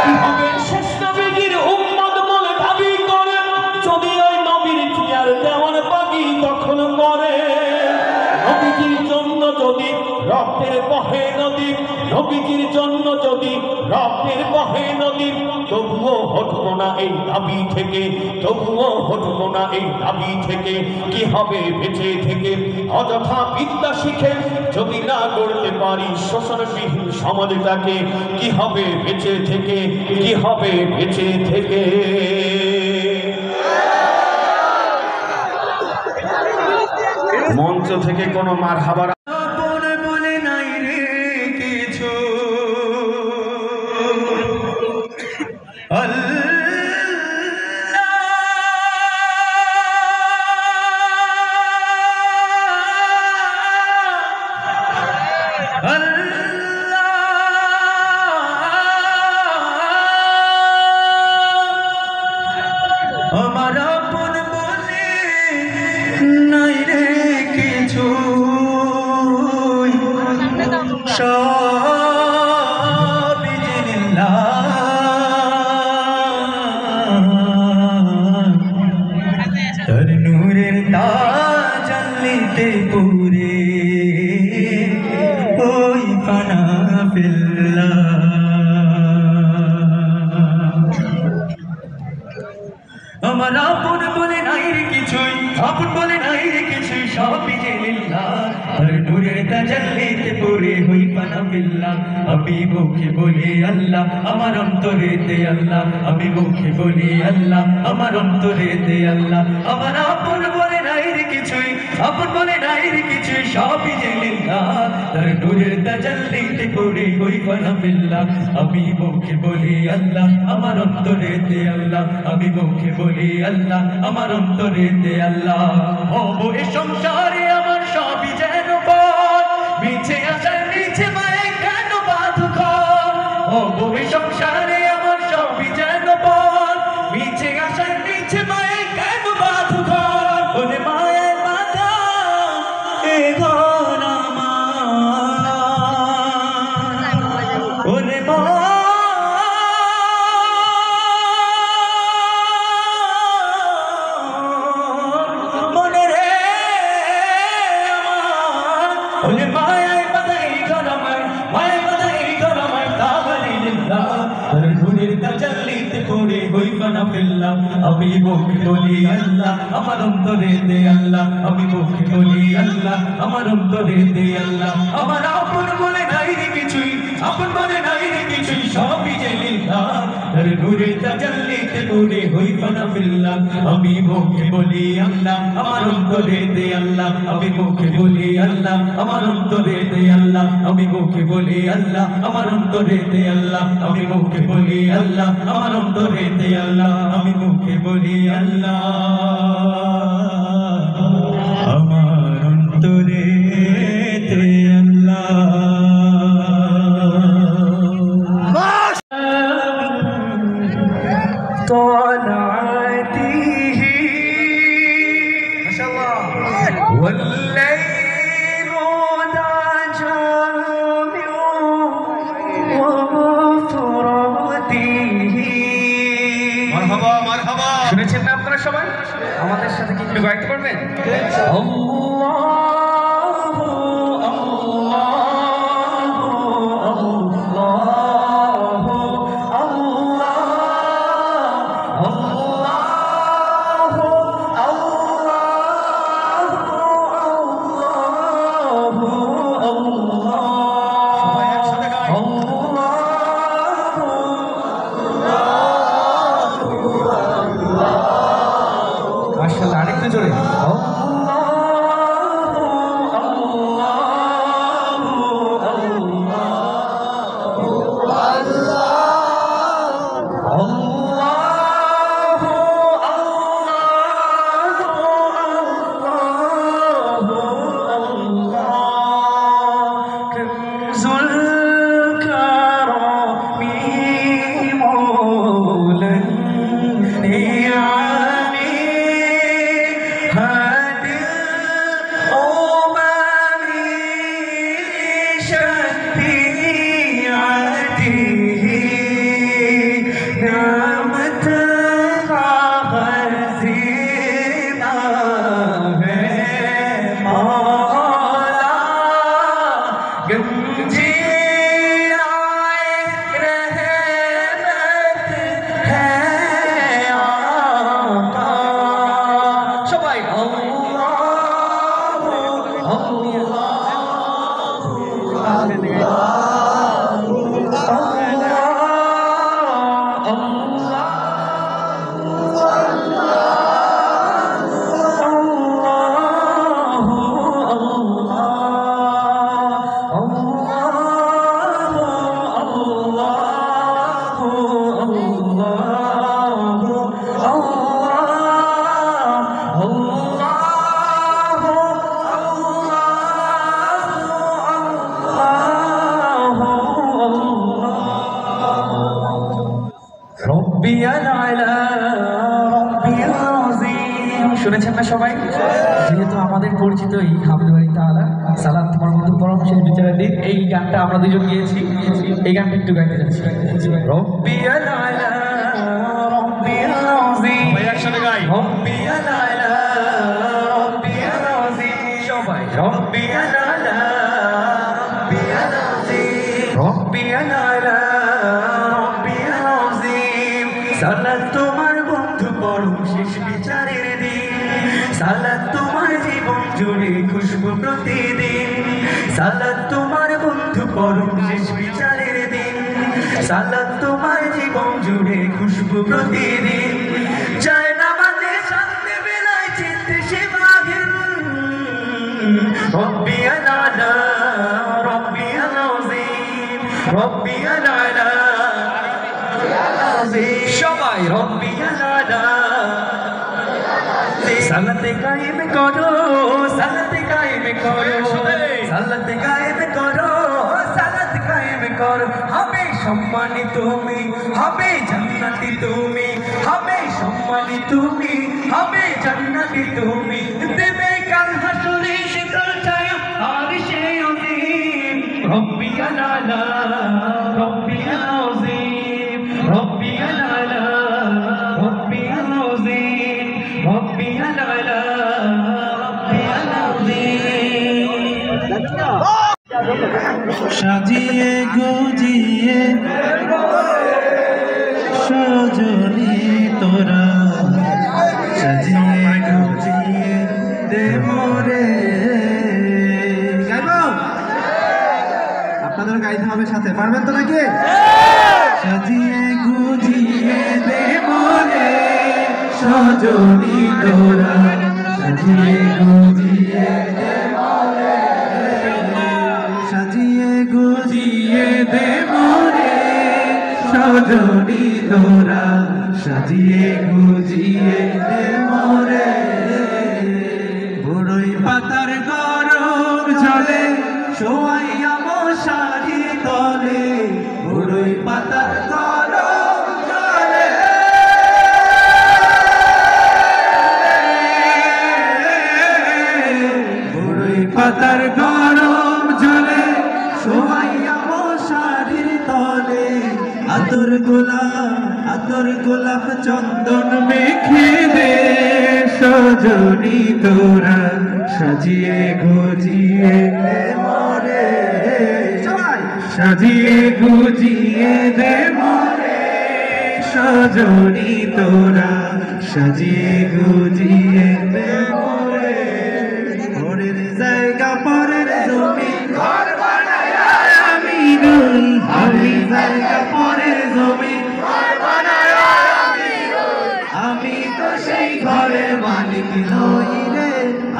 কি হবে শেষ নবীজির উম্মত বলে দাবি করে যদি ওই নবীর চেয়ার দেওয়ান বাগি দখল করে? নবীজির জন্য যদি রক্তের বহে নদী, নবীজির জন্য যদি রক্তের বহে নদী, তবুও হটবো না এই দাবি থেকে, তবুও হটবো না এই দাবি থেকে। কি হবে বেঁচে থেকে অযথা বিদ্যা শিখে যদি না গড়তে পারি শোষণবিহীন সমাজটাকে? কি হবে বেঁচে থেকে, কি হবে বেঁচে থেকে? মঞ্চ থেকে কোনো মারহাবা বলে নাই রে কিছু, আমার আপন বলে নাই রে কিছু, সবই জিনিল্লাহ। তার নূরের তাজাল্লিতে পুরে ওই ফানা ফিল্লাহ। আমার আপন বলে নাই রে কিছুই, আপন বলে নাই রে কিছুই, সবই জিনিল্লাহ। তার নূরের তাজাল্লিতে পুরে হই ফানা ফিল্লাহ। আমি মুখে বলি আল্লাহ, আমার অন্তরেতে আল্লাহ, আমি মুখে বলি আল্লাহ, আমার অন্তরেতে আল্লাহ। আমার আপন বলে নাই রে কিছুই, আপন বলে নাই রে কিছুই, সবই জিনিল্লাহ। তার নূরের তাজাল্লিতে পুরে হই ফানা ফিল্লাহ। আমি মুখে বলি আল্লাহ, আমার অন্তরেতে আল্লাহ, আমি মুখে বলি আল্লাহ, আমার অন্তরেতে আল্লাহ। হবো এ সংসারে আমার সবই যেন বল, মিছে আসার নিচে মায়ে কেন বাধু ঘর? হবো এ সংসারে আমার সবই যেন বল, মিছে আসার নিচে মায়ে কেন বাধু ঘর? ওরে মায়ের বাধা এ ঘর আমার, ফানা ফিল্লাহ আমি মুখে বলি আল্লাহ আমার অন্তরে দে আল্লাহ আমি মুখে বলি আল্লাহ আমার অন্তরে দে আল্লাহ আমার আপন বলে নাই রে কিছুই আপন বলে নাই রে কিছুই সবই যে লিল্লাহ তার নূরে তাজাল্লিতে নূরে হই ফানা ফিল্লাহ আমি মুখে বলি আল্লাহ আমার অন্তরে দে আল্লাহ আমি মুখে বলি আল্লাহ আমার অন্তরে দে আল্লাহ আমি মুখে বলি আল্লাহ আমার অন্তরে দে আল্লাহ আমি মুখে বলি আল্লাহ আমার অন্তরে দে আল্লাহ আমি মুখে বলি আল্লাহ আমার অন্তরে দে আল্লাহ والليل ذا جامع وفراته মারহাবা মারহাবা। শুনেছেন না আপনারা সবাই? আমাদের সাথে কি একটু গাইতে পারবেন? আরেকটু জোরে শুনেছেন না সবাই? যেহেতু আমাদের পরিচিত এই হামিদ বাড়ি তাআলা সালাত তোমার মতো পরম শেষ বিচারের দিন, এই গানটা আমরা দুজন গিয়েছি, এই গানটা একটু গাইতে যাচ্ছি। রব্বিয়াল আলা রব্বিয়াল আযীম, ভাই একসাথে গাই। রব্বিয়াল আলা রব্বিয়াল আযীম, সবাই রব্বিয়াল আলা রব্বিয়াল আযীম, রব্বিয়াল আলা রব্বিয়াল আযীম। সালাত তোমার বন্ধু পরম শেষ বিচারের দিন, সালাত তোমার জীবন জুড়ে খুশবু প্রতিদিন, সালাত তোমার বন্ধু পরম শেষ বিচারের দিন, সালাত তোমার জীবন জুড়ে খুশবু প্রতিদিন। যায় নামাজে শান্তি বেলায় চিনতে সেবাহীন, রব্বিয়াল আলা রব্বিয়াল আযীম, রব্বিয়াল আলা সবাই রব্বিয়াল আলা। সালাতে কায়েম করো, সালাতে কায়েম করো, সালাতে কায়েম করো, সালাত কায়েম করো। হবে সম্মানী তুমি, হবে জান্নাতি তুমি, হবে সম্মানী তুমি, হবে জান্নাতি তুমি। দেবে কাল হাসরে শীতল ছায়া আরশে আযীম, রব্বিয়াল আলা রব্বিয়াল আযীম, রব্বিয়াল আলা রব্বিয়াল আযীম, রব্বিয়াল আলা রব্বিয়াল আযীম। সাজিয়ে গুজিয়ে সজনী তোরা সাজিয়ে গুজিয়ে দে মোরে। গাইবো? আপনাদের গাইতে হবে সাথে, পারবেন তো নাকি? সাজিয়ে গুজিয়ে দে মোরে সজনী তোরা সাজিয়ে গুজিয়ে দে মোরে, সাজিয়ে গুজিয়ে দে মোরে সজনী তোরা সাজিয়ে গুজিয়ে দে মোরে। বড়ই পাতার গরম জলে শোয়াইয়া মশারি তলে, বড়ই পাতার গরম জলে বড়ই পাতার গরম জলে শোয়াইয়া মশারির তলে, আতর গোলাপ চন্দন মেখে দে সজনী তোরা সাজিয়ে গুজিয়ে দে মোরে, সাজিয়ে গুজিয়ে দে মোরে সজনী তোরা সাজিয়ে গুজিয়ে দে মোরে। পরের জায়গা পরের জমি ঘর বানায় আমি রই, আমি জায়গা পরের জমি ঘর বানায় আমি রই, আমি তো সেই ঘরের মালিক নই রে,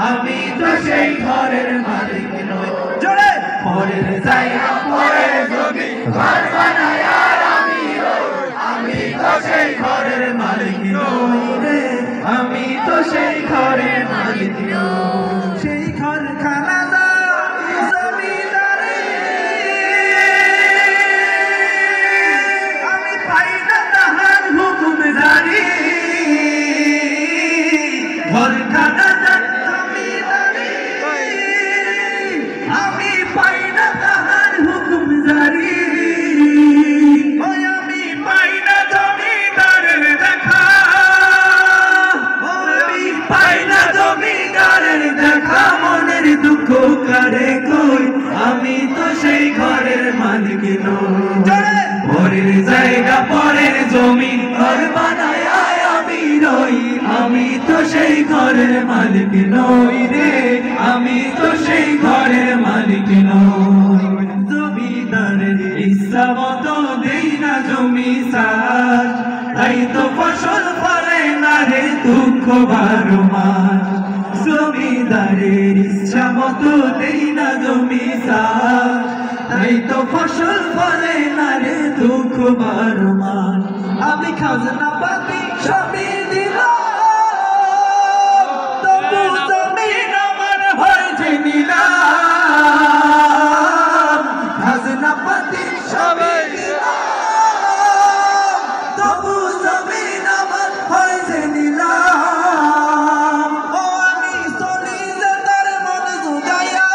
আমি তো সেই ঘরের মালিক নই। জোরে! পরের জায়গা পরের জমি ঘর বানায় আমি রই, আমি তো সেই ঘরের মালিক নই রে, আমি তো সেই ঘরের মালিক নই। সেই ঘর খানা জমিদারে আমি পাই না তাহার হুকুম জারি, ঘর খানা জমিদারে আমি পাই না তাহার হুকুম জারি, ওই আমি পাই না জমিদারের দেখা, আমি পাই না জমিদারের দেখা, মনের দুঃখ কারে কই আমি তো সেই ঘরের মালিক নই। পরের জায়গা পরের জমি ঘর বানায় আমি রই, আমি তো সেই ঘরের মালিক নই রে, আমি তো সেই ঘরের মালিক নই। জমিদারের ইচ্ছা মতো দেই না জমি সার, তাই তো ফসল ফলে না রে দুঃখ 12 মাস। জমিদারের ইচ্ছা মতো দেই না জমি সার, তাই তো ফসল ফলে না রে দুঃখ 12 মাস। আমি খাজনা পাতি সবই দিলাম, তবু জমিন আমার হয়েছে নিলাম, খাজনা পাতি সবই দিলাম, তবু জমিন আমার হয়েছে নিলাম। ও আমি চলি যে তার মন জুগাইয়া,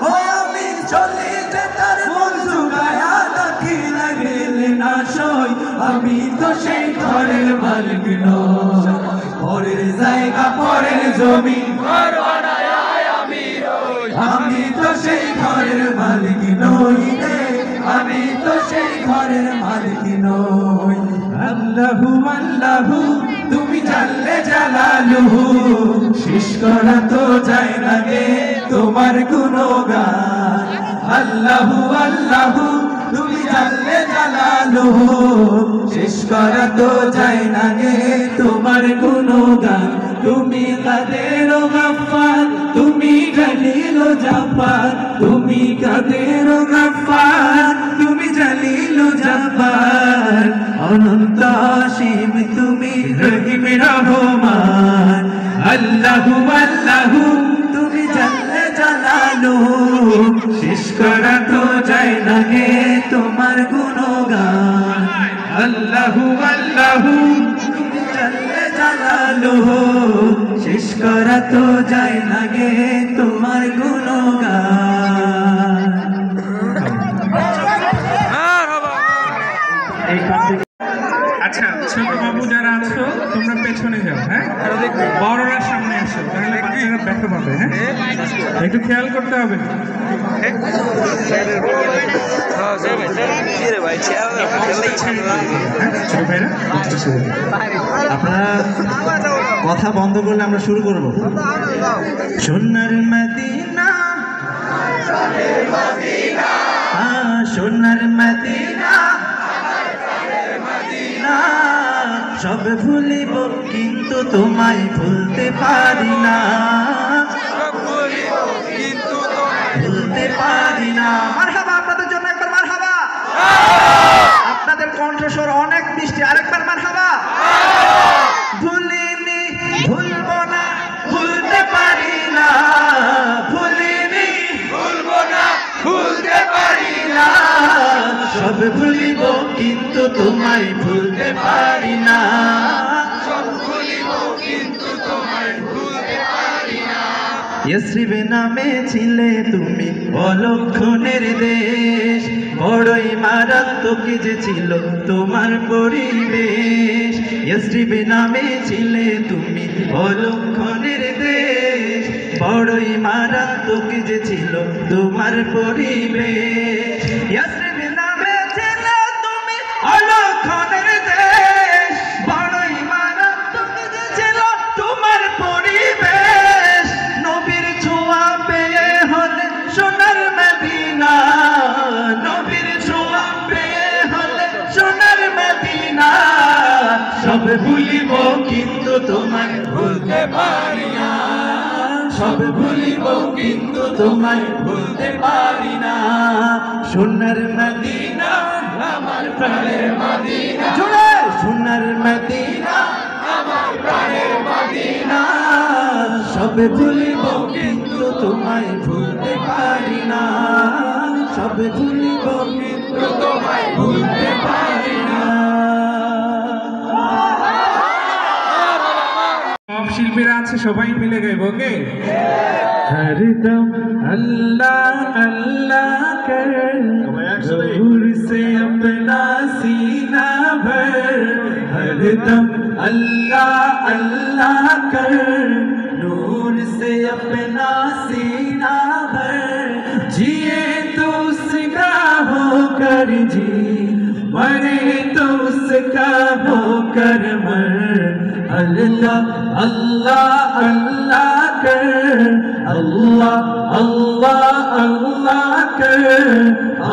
ও আমি চলি যে তার মন জুগাইয়া, দেখি লাগলে না সই আমি তো সেই ঘরের মালিক নই। পরের জায়গা পরের জমি ঘর বানায় আমি রই, আমি তো সেই ঘরের মালিক নই রে, আমি তো সেই ঘরের মালিক নই। আল্লাহু আল্লাহু তুমি জানলে জালালুহু, শেষ করা তো যায় না গে তোমার গুণগান। আল্লাহু আল্লাহু তুমি জানলে জালালুহু, শেষ করা তো যায় না গে তোমার গুণগান। তুমি কাদের গফফার, তুমি জলিল জব্বার, তুমি কাদের গফফার, তুমি জলিল জব্বার, অনন্ত অসীম তুমি রহিম রহমান। আল্লাহু আল্লাহু তুমি জানলে জালালুহু, শেষ করা তো যায় না গে তোমার গুণগান। আল্লাহু আল্লাহু তুমি জানলে জালালুহু, শেষ করা তো যায় না গে তোমার গুণগান। আচ্ছা, ছোট বাবু যারা আছো তোমরা পেছনে যাও, হ্যাঁ, বড়রা সামনে আসো, তাহলে বাচ্চারা ব্যাখ্যা পাবে। হ্যাঁ, একটু খেয়াল করতে হবে। আপনারা কথা বন্ধ করলে আমরা শুরু করব। সোনার মদিনা, সোনার মদিনা, সব ভুলিব কিন্তু তোমায় ভুলতে পারি না, ভুলতে পারি না। মারহাবা, আপনাদের জন্য একবার মারহাবা। আপনাদের কণ্ঠস্বর অনেক মিষ্টি, আরেকবার মারহাবা। ভুলিনি, ভুলবো না, ভুলতে পারি না, ভুলিনি, ভুলবো না, ভুলতে পারি না, সব ভুলিব কিন্তু তোমায় ভুলতে পারি না, সব ভুলিব কিন্তু তোমায় ভুলতে পারি না। ইয়াসরিব নামে ছিলে তুমি অলক্ষণের দেশ, বড়ই মারাত্মক যে ছিল তোমার পরিবেশ। ইয়াসরিব নামে ছিলে তুমি অলক্ষণের দেশ, বড়ই মারাত্মক যে ছিল তোমার পরিবেশ। ইয়াসরিব নামে ছিলে তুমি অলক্ষণের দেশ, বড়ই মারাত্মক যে ছিল তোমার পরিবেশ। নবীর ছোঁয়া পেয়ে হলে সোনার মদিনা, নবীর ছোঁয়া পেয়ে হলে সোনার মদিনা, সব ভুলিব কিন্তু তোমায় ভুলতে পারি না, সব ভুলিব কিন্তু তোমায় ভুলতে পারি না। সোনার মদিনা আমার প্রাণের মদিনা, জোরে সোনার মদিনা আমার প্রাণের মদিনা, সব ভুলিব কিন্তু তোমায় ভুলতে পারি না, সব ভুলিব কিন্তু তোমায় ভুলতে পারি না। সব শিল্পীরা আছে, সবাই মিলে গাইব। ওকে, हरदम अल्लाह अल्लाह कर, नूर से अपना सीना भर, हरदम अल्लाह अल्लाह कर, नूर से अपना सीना भर, जिए तो उसका होकर जी, मरे तो उसका होकर मर, अल्लाह अल्लाह अल्लाह कर, अल्लाह अल्लाह अल्लाह कर,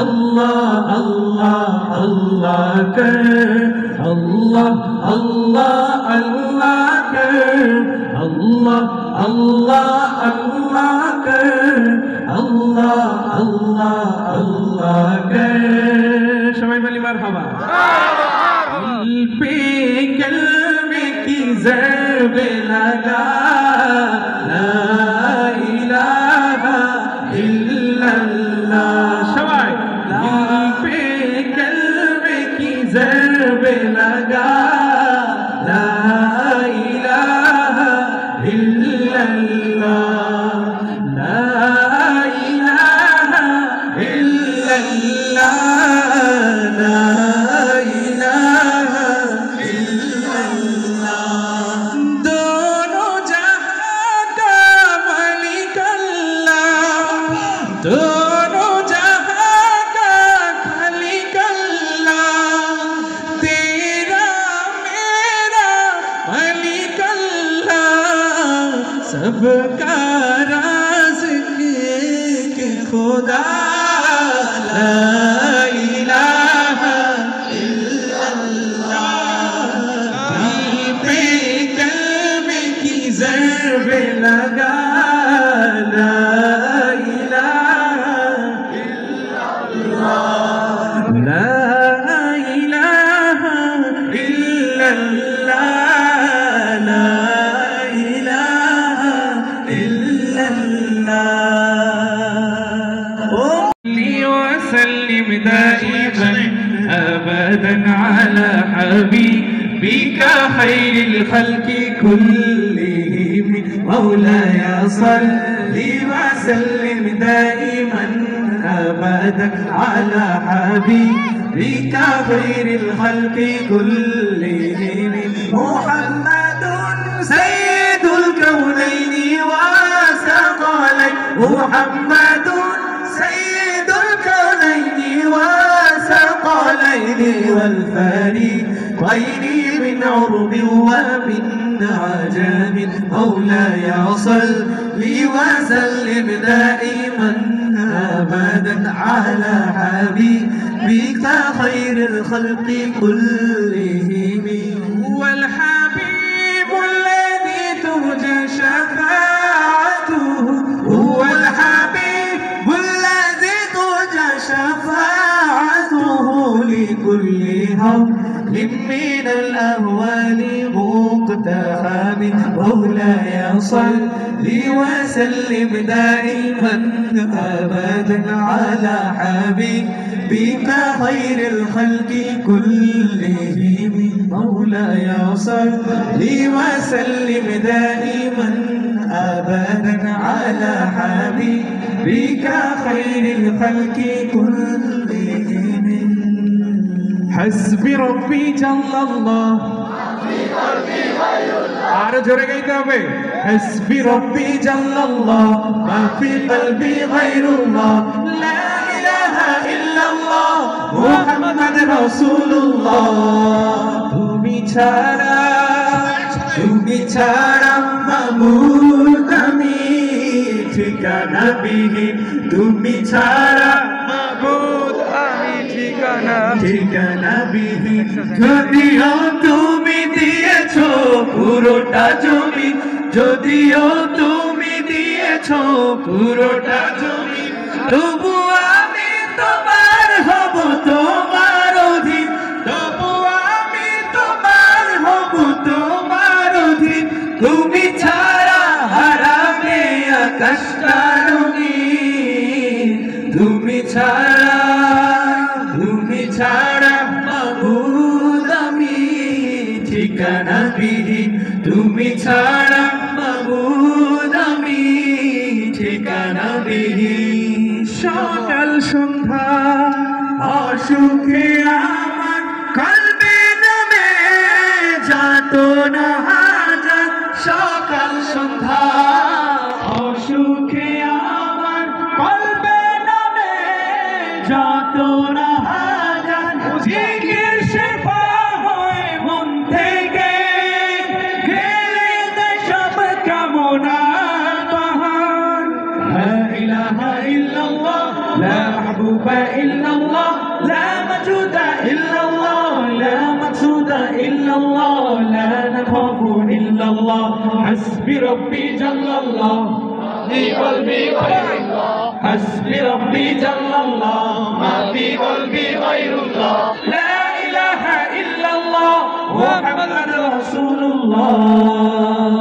अल्लाह अल्लाह अल्लाह कर, अल्लाह अल्लाह अल्लाह कर, अल्लाह अल्लाह अल्लाह कर, अल्लाह अल्लाह अल्लाह कर। সবাই বলি মারহাবা। पे कलमे की ज़रब लगा, ला इलाहा इल्लल्लाह, सबाई पे कलमे की ज़रब लगा, ला इलाहा इल्लल्लाह, ला इलाहा इल्लल्लाह, ला दोनों जहां का खालिक अल्लाह, तेरा मेरा मालिक अल्लाह, सबका राज़िक़ के खुदा, ला इलाहा इल्लल्लाह, पे कलमे की ज़रब लगा, ला وسلم دائما أبدا على حبيبك خير الخلق كلهم، مولاي صل وسلم دائما أبدا على حبيبك خير الخلق كلهم، محمد سيد الكونين وثقلين، محمد سيد الكونين وثقلين، والفريقين من عرب ومن عجم مولاي صل وسلم دائما أبدا على حبيبك خير الخلق كلهم. هو الحبيب الذي ترجى شفاعته، هو الحبيب الذي ترجى شفاعته لكل هول من الأهوال مقتحم. مولاي صل وسلم دائما أبدا على حبيبك خير الخلق كلهم. مولاي صل وسلم دائما أبدا على حبيبك خير الخلق كلهم. حسبي ربي جل الله আরো জোরে গাইতে হবে। حسبي ربي جل الله ما في قلبي غير الله لا إله إلا الله محمد رسول الله। তুমি ছাড়া মাবুদ আমি ঠিকানা বিহীন, তুমি ছাড়া মাবুদ আমি ঠিকানা বিহীন। যদিও তুমি দিয়েছো পুরোটা জমি, যদিও তুমি দিয়েছো পুরোটা জমি, তবু আমি তোমার হব তোমার অধীন, তবু আমি তোমার হব তোমার অধীন। তুমি ছাড়া হারাবে আকাশটা রঙিন, তুমি ছাড়া মাবুদ আমি ঠিকানা বিহীন, তুমি ছাড়া মাবুদ আমি ঠিকানা বিহীন। সকাল সন্ধ্যা অসুখে আমার কলবে নামে যাতনা হাজার, সকাল সন্ধ্যা অসুখে আমার কলবে নামে যাতনা হাজার। জিকির শেফা হয় মন থেকে, গেলে দেয় সব কামনার বাহার। লা ইলাহা ইল্লাল্লাহ লা মাহবুবা ইল্লাল্লাহ লা মাজুদা ইল্লাল্লাহ লা মাকসুদা ইল্লাল্লাহ লা নাখাফু ইল্লাল্লাহ। হাসবি রব্বি জাল্লাল্লাহ في قلبي غير الله، حسبي ربي جل الله ما في قلبي غير الله لا إله إلا الله محمد رسول الله।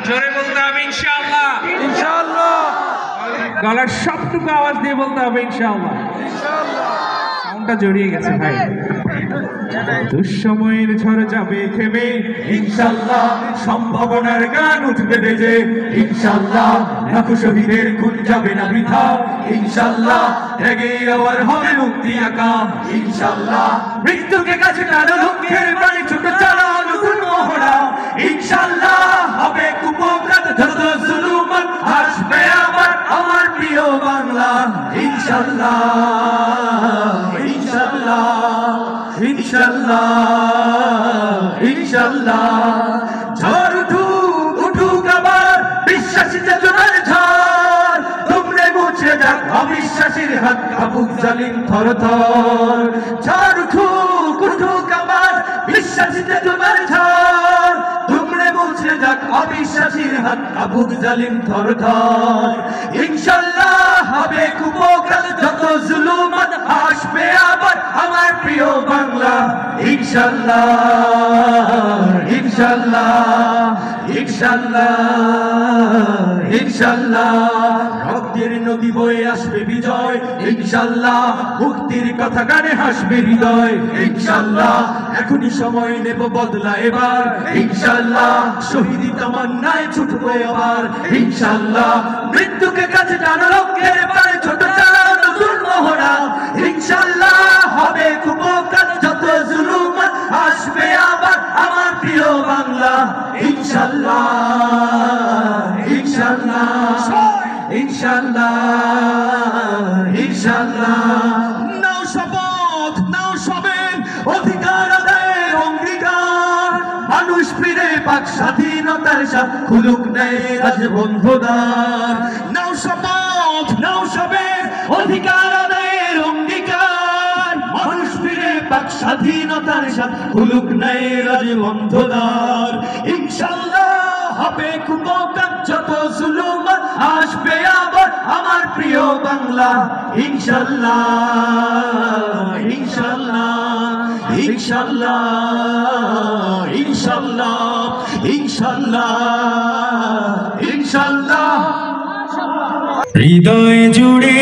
জোরে বলতে হবে ইনশাআল্লাহ, ইনশাআল্লাহ। গলার সবটুকু আওয়াজ দিয়ে বলতে হবে ইনশাআল্লাহ, ইনশাআল্লাহ। সাউন্ডটা জড়িয়ে গেছে ভাই। দুঃসময়ের ঝড় যাবে থেমে ইনশাআল্লাহ, সম্ভাবনার গান উঠবে বেজে ইনশাআল্লাহ। লাখো শহীদের খুন যাবে না বৃথা ইনশাআল্লাহ, ত্যাগে আবার হবে মুক্তি আঁকা ইনশাআল্লাহ। মৃত্যুকে কাছে টানো লক্ষ্যের প্রাণে ছোট চালা নতুন মহড়া ইনশাআল্লাহ। হবে কুপকাত যত জুলুমান আসবে আবার আমার প্রিয় বাংলা ইনশাআল্লাহ, ইনশাআল্লাহ, ইনশাআল্লাহ, ইনশাআল্লাহ। ঝড় উঠুক আবার বিশ্বাসী চেতনার ঝড়, তোমরা মুছে যাক অবিশ্বাসীর হাত কাঁপুক জালিম থরথর। ঝড় উঠুক আবার বিশ্বাসী চেতনার ঝড়, তোমরা মুছে যাক অবিশ্বাসীর হাত কাঁপুক জালিম থরথর। ইনশাআল্লাহ হবে কুপকাল যত জুলুমাত আসবে আবার আমার প্রিয় বাংলা ইনশাআল্লাহ, ইনশাআল্লাহ, ইনশাআল্লাহ, ইনশাআল্লাহ। রক্তের নদী বয়ে আসবে বিজয় ইনশাআল্লাহ, মুক্তির কথা গানে হাসবে হৃদয় ইনশাআল্লাহ। এখনই সময় নেব বদলা এবার ইনশাআল্লাহ, শহীদি তামান্নায় ছুটবো আবার ইনশাআল্লাহ। মৃত্যুকে কাছে টানা লক্ষ্যের পারে ছোট চালা নতুন মহড়া ইনশাআল্লাহ। হবে কুপকাত যত জুলুমান আসবে আবার আমার প্রিয় বাংলা ইনশাআল্লাহ, ইনশাআল্লাহ, ইনশাআল্লাহ, ইনশাআল্লাহ। ইনশাআল্লাহ। নাও শপথ, নাও সবের অধিকার আদায়ের অঙ্গীকার, মানুষ ফিরে পাক স্বাধীনতার স্বাদ, খুলুক নেয় আজ বন্ধুদার। নাও শপথ, নাও সবের অধিকার আদায়ের অঙ্গীকার, মানুষ ফিরে পাক স্বাধীনতার স্বাদ, খুলুক নেয় আজ বন্ধুদার। ইনশাআল্লাহ হবে কুপকার, যত জুলুম আসবে আবার আমার প্রিয় বাংলা। ইনশাআল্লাহ, ইনশাআল্লাহ, ইনশাআল্লাহ, ইনশাআল্লাহ, ইনশাআল্লাহ, ইনশাআল্লাহ। হৃদয় জুড়ে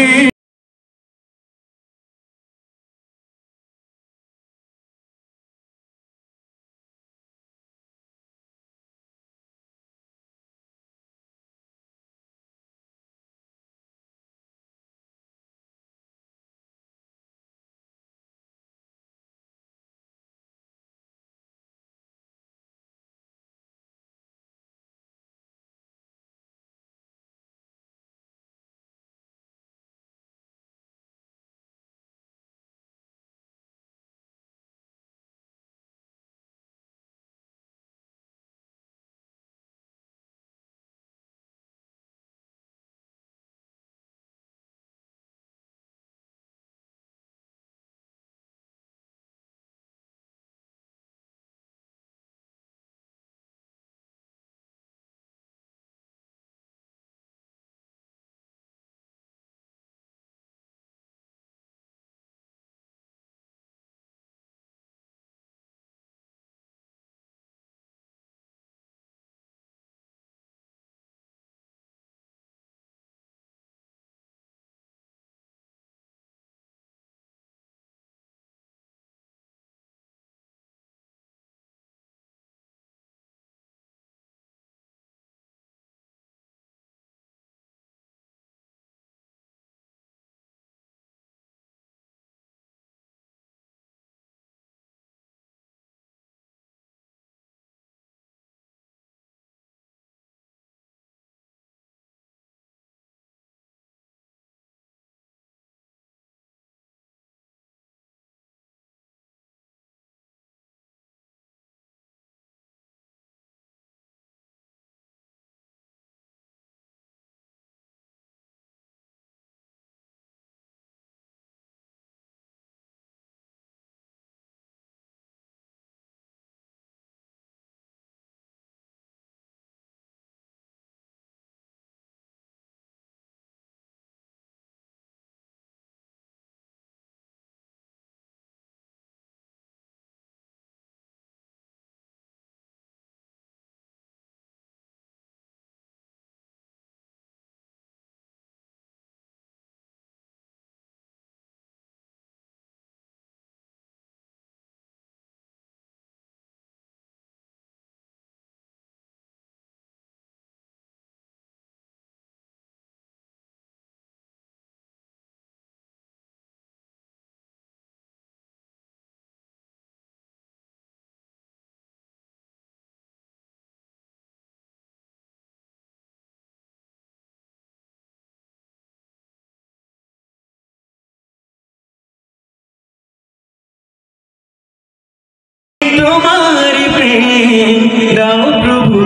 তোমার প্রেম দাও প্রভু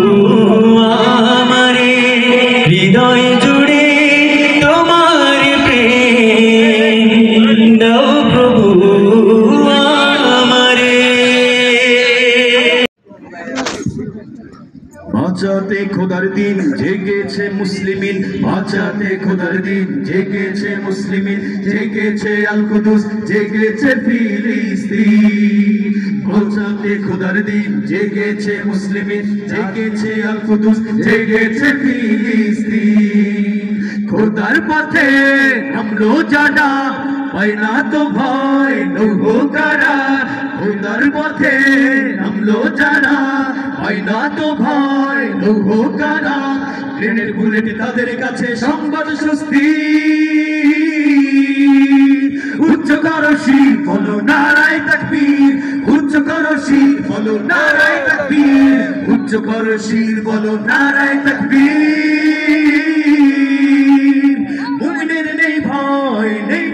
আমারে, হৃদয় জুড়ে তোমার প্রেম দাও প্রভু আমারে। বাঁচাতে খোদার দিন জেগেছে মুসলিমিন, বাঁচাতে খোদার দিন জেগেছে মুসলিমিন, জেগেছে আল কুদুস, জেগেছে ফিলিস্তিন। বাঁচাতে খোদার দিন জেগেছে মুসলিমিন, জেগেছে আল কুদুস, জেগেছে ফিলিস্তিন। খোদার পথে নামলো যারা পায় না তো ভয় নৌহো কারা, খোদার পথে নামলো যারা পায় না তো ভয় নৌহো কারা। ট্রেনের বুলেট তাদের কাছে সংবাদ স্বস্তি, উচ্চ করো শির বলো নারায়ে তাকবীর, উচ্চ করো শির বলো নারায়ে তাকবীর, উচ্চ করো শির বলো নারায়ে তাকবীর। মুমিনের নেই ভয় নেই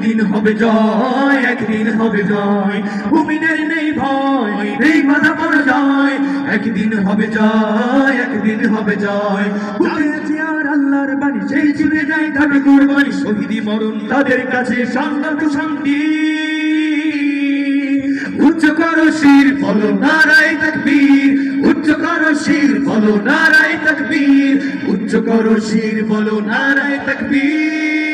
একদিন হবে জয়, একদিন হবে জয়, মুমিনের নেই ভয়, নেই বাধা পরাজয়, একদিন হবে জয়, একদিন হবে জয়। বুকে আছে আর আল্লাহর বাণী, সেই ছুটে যায় তাদের কুরবানি, শহীদি মরণ তাদের কাছে শান্তি শান্তি। উচ্চ করো শির, বলো নারায়ে তাকবীর, উচ্চ করো শির, বলো নারায়ে তাকবীর, উচ্চ করো শির, বলো নারায়ে তাকবীর।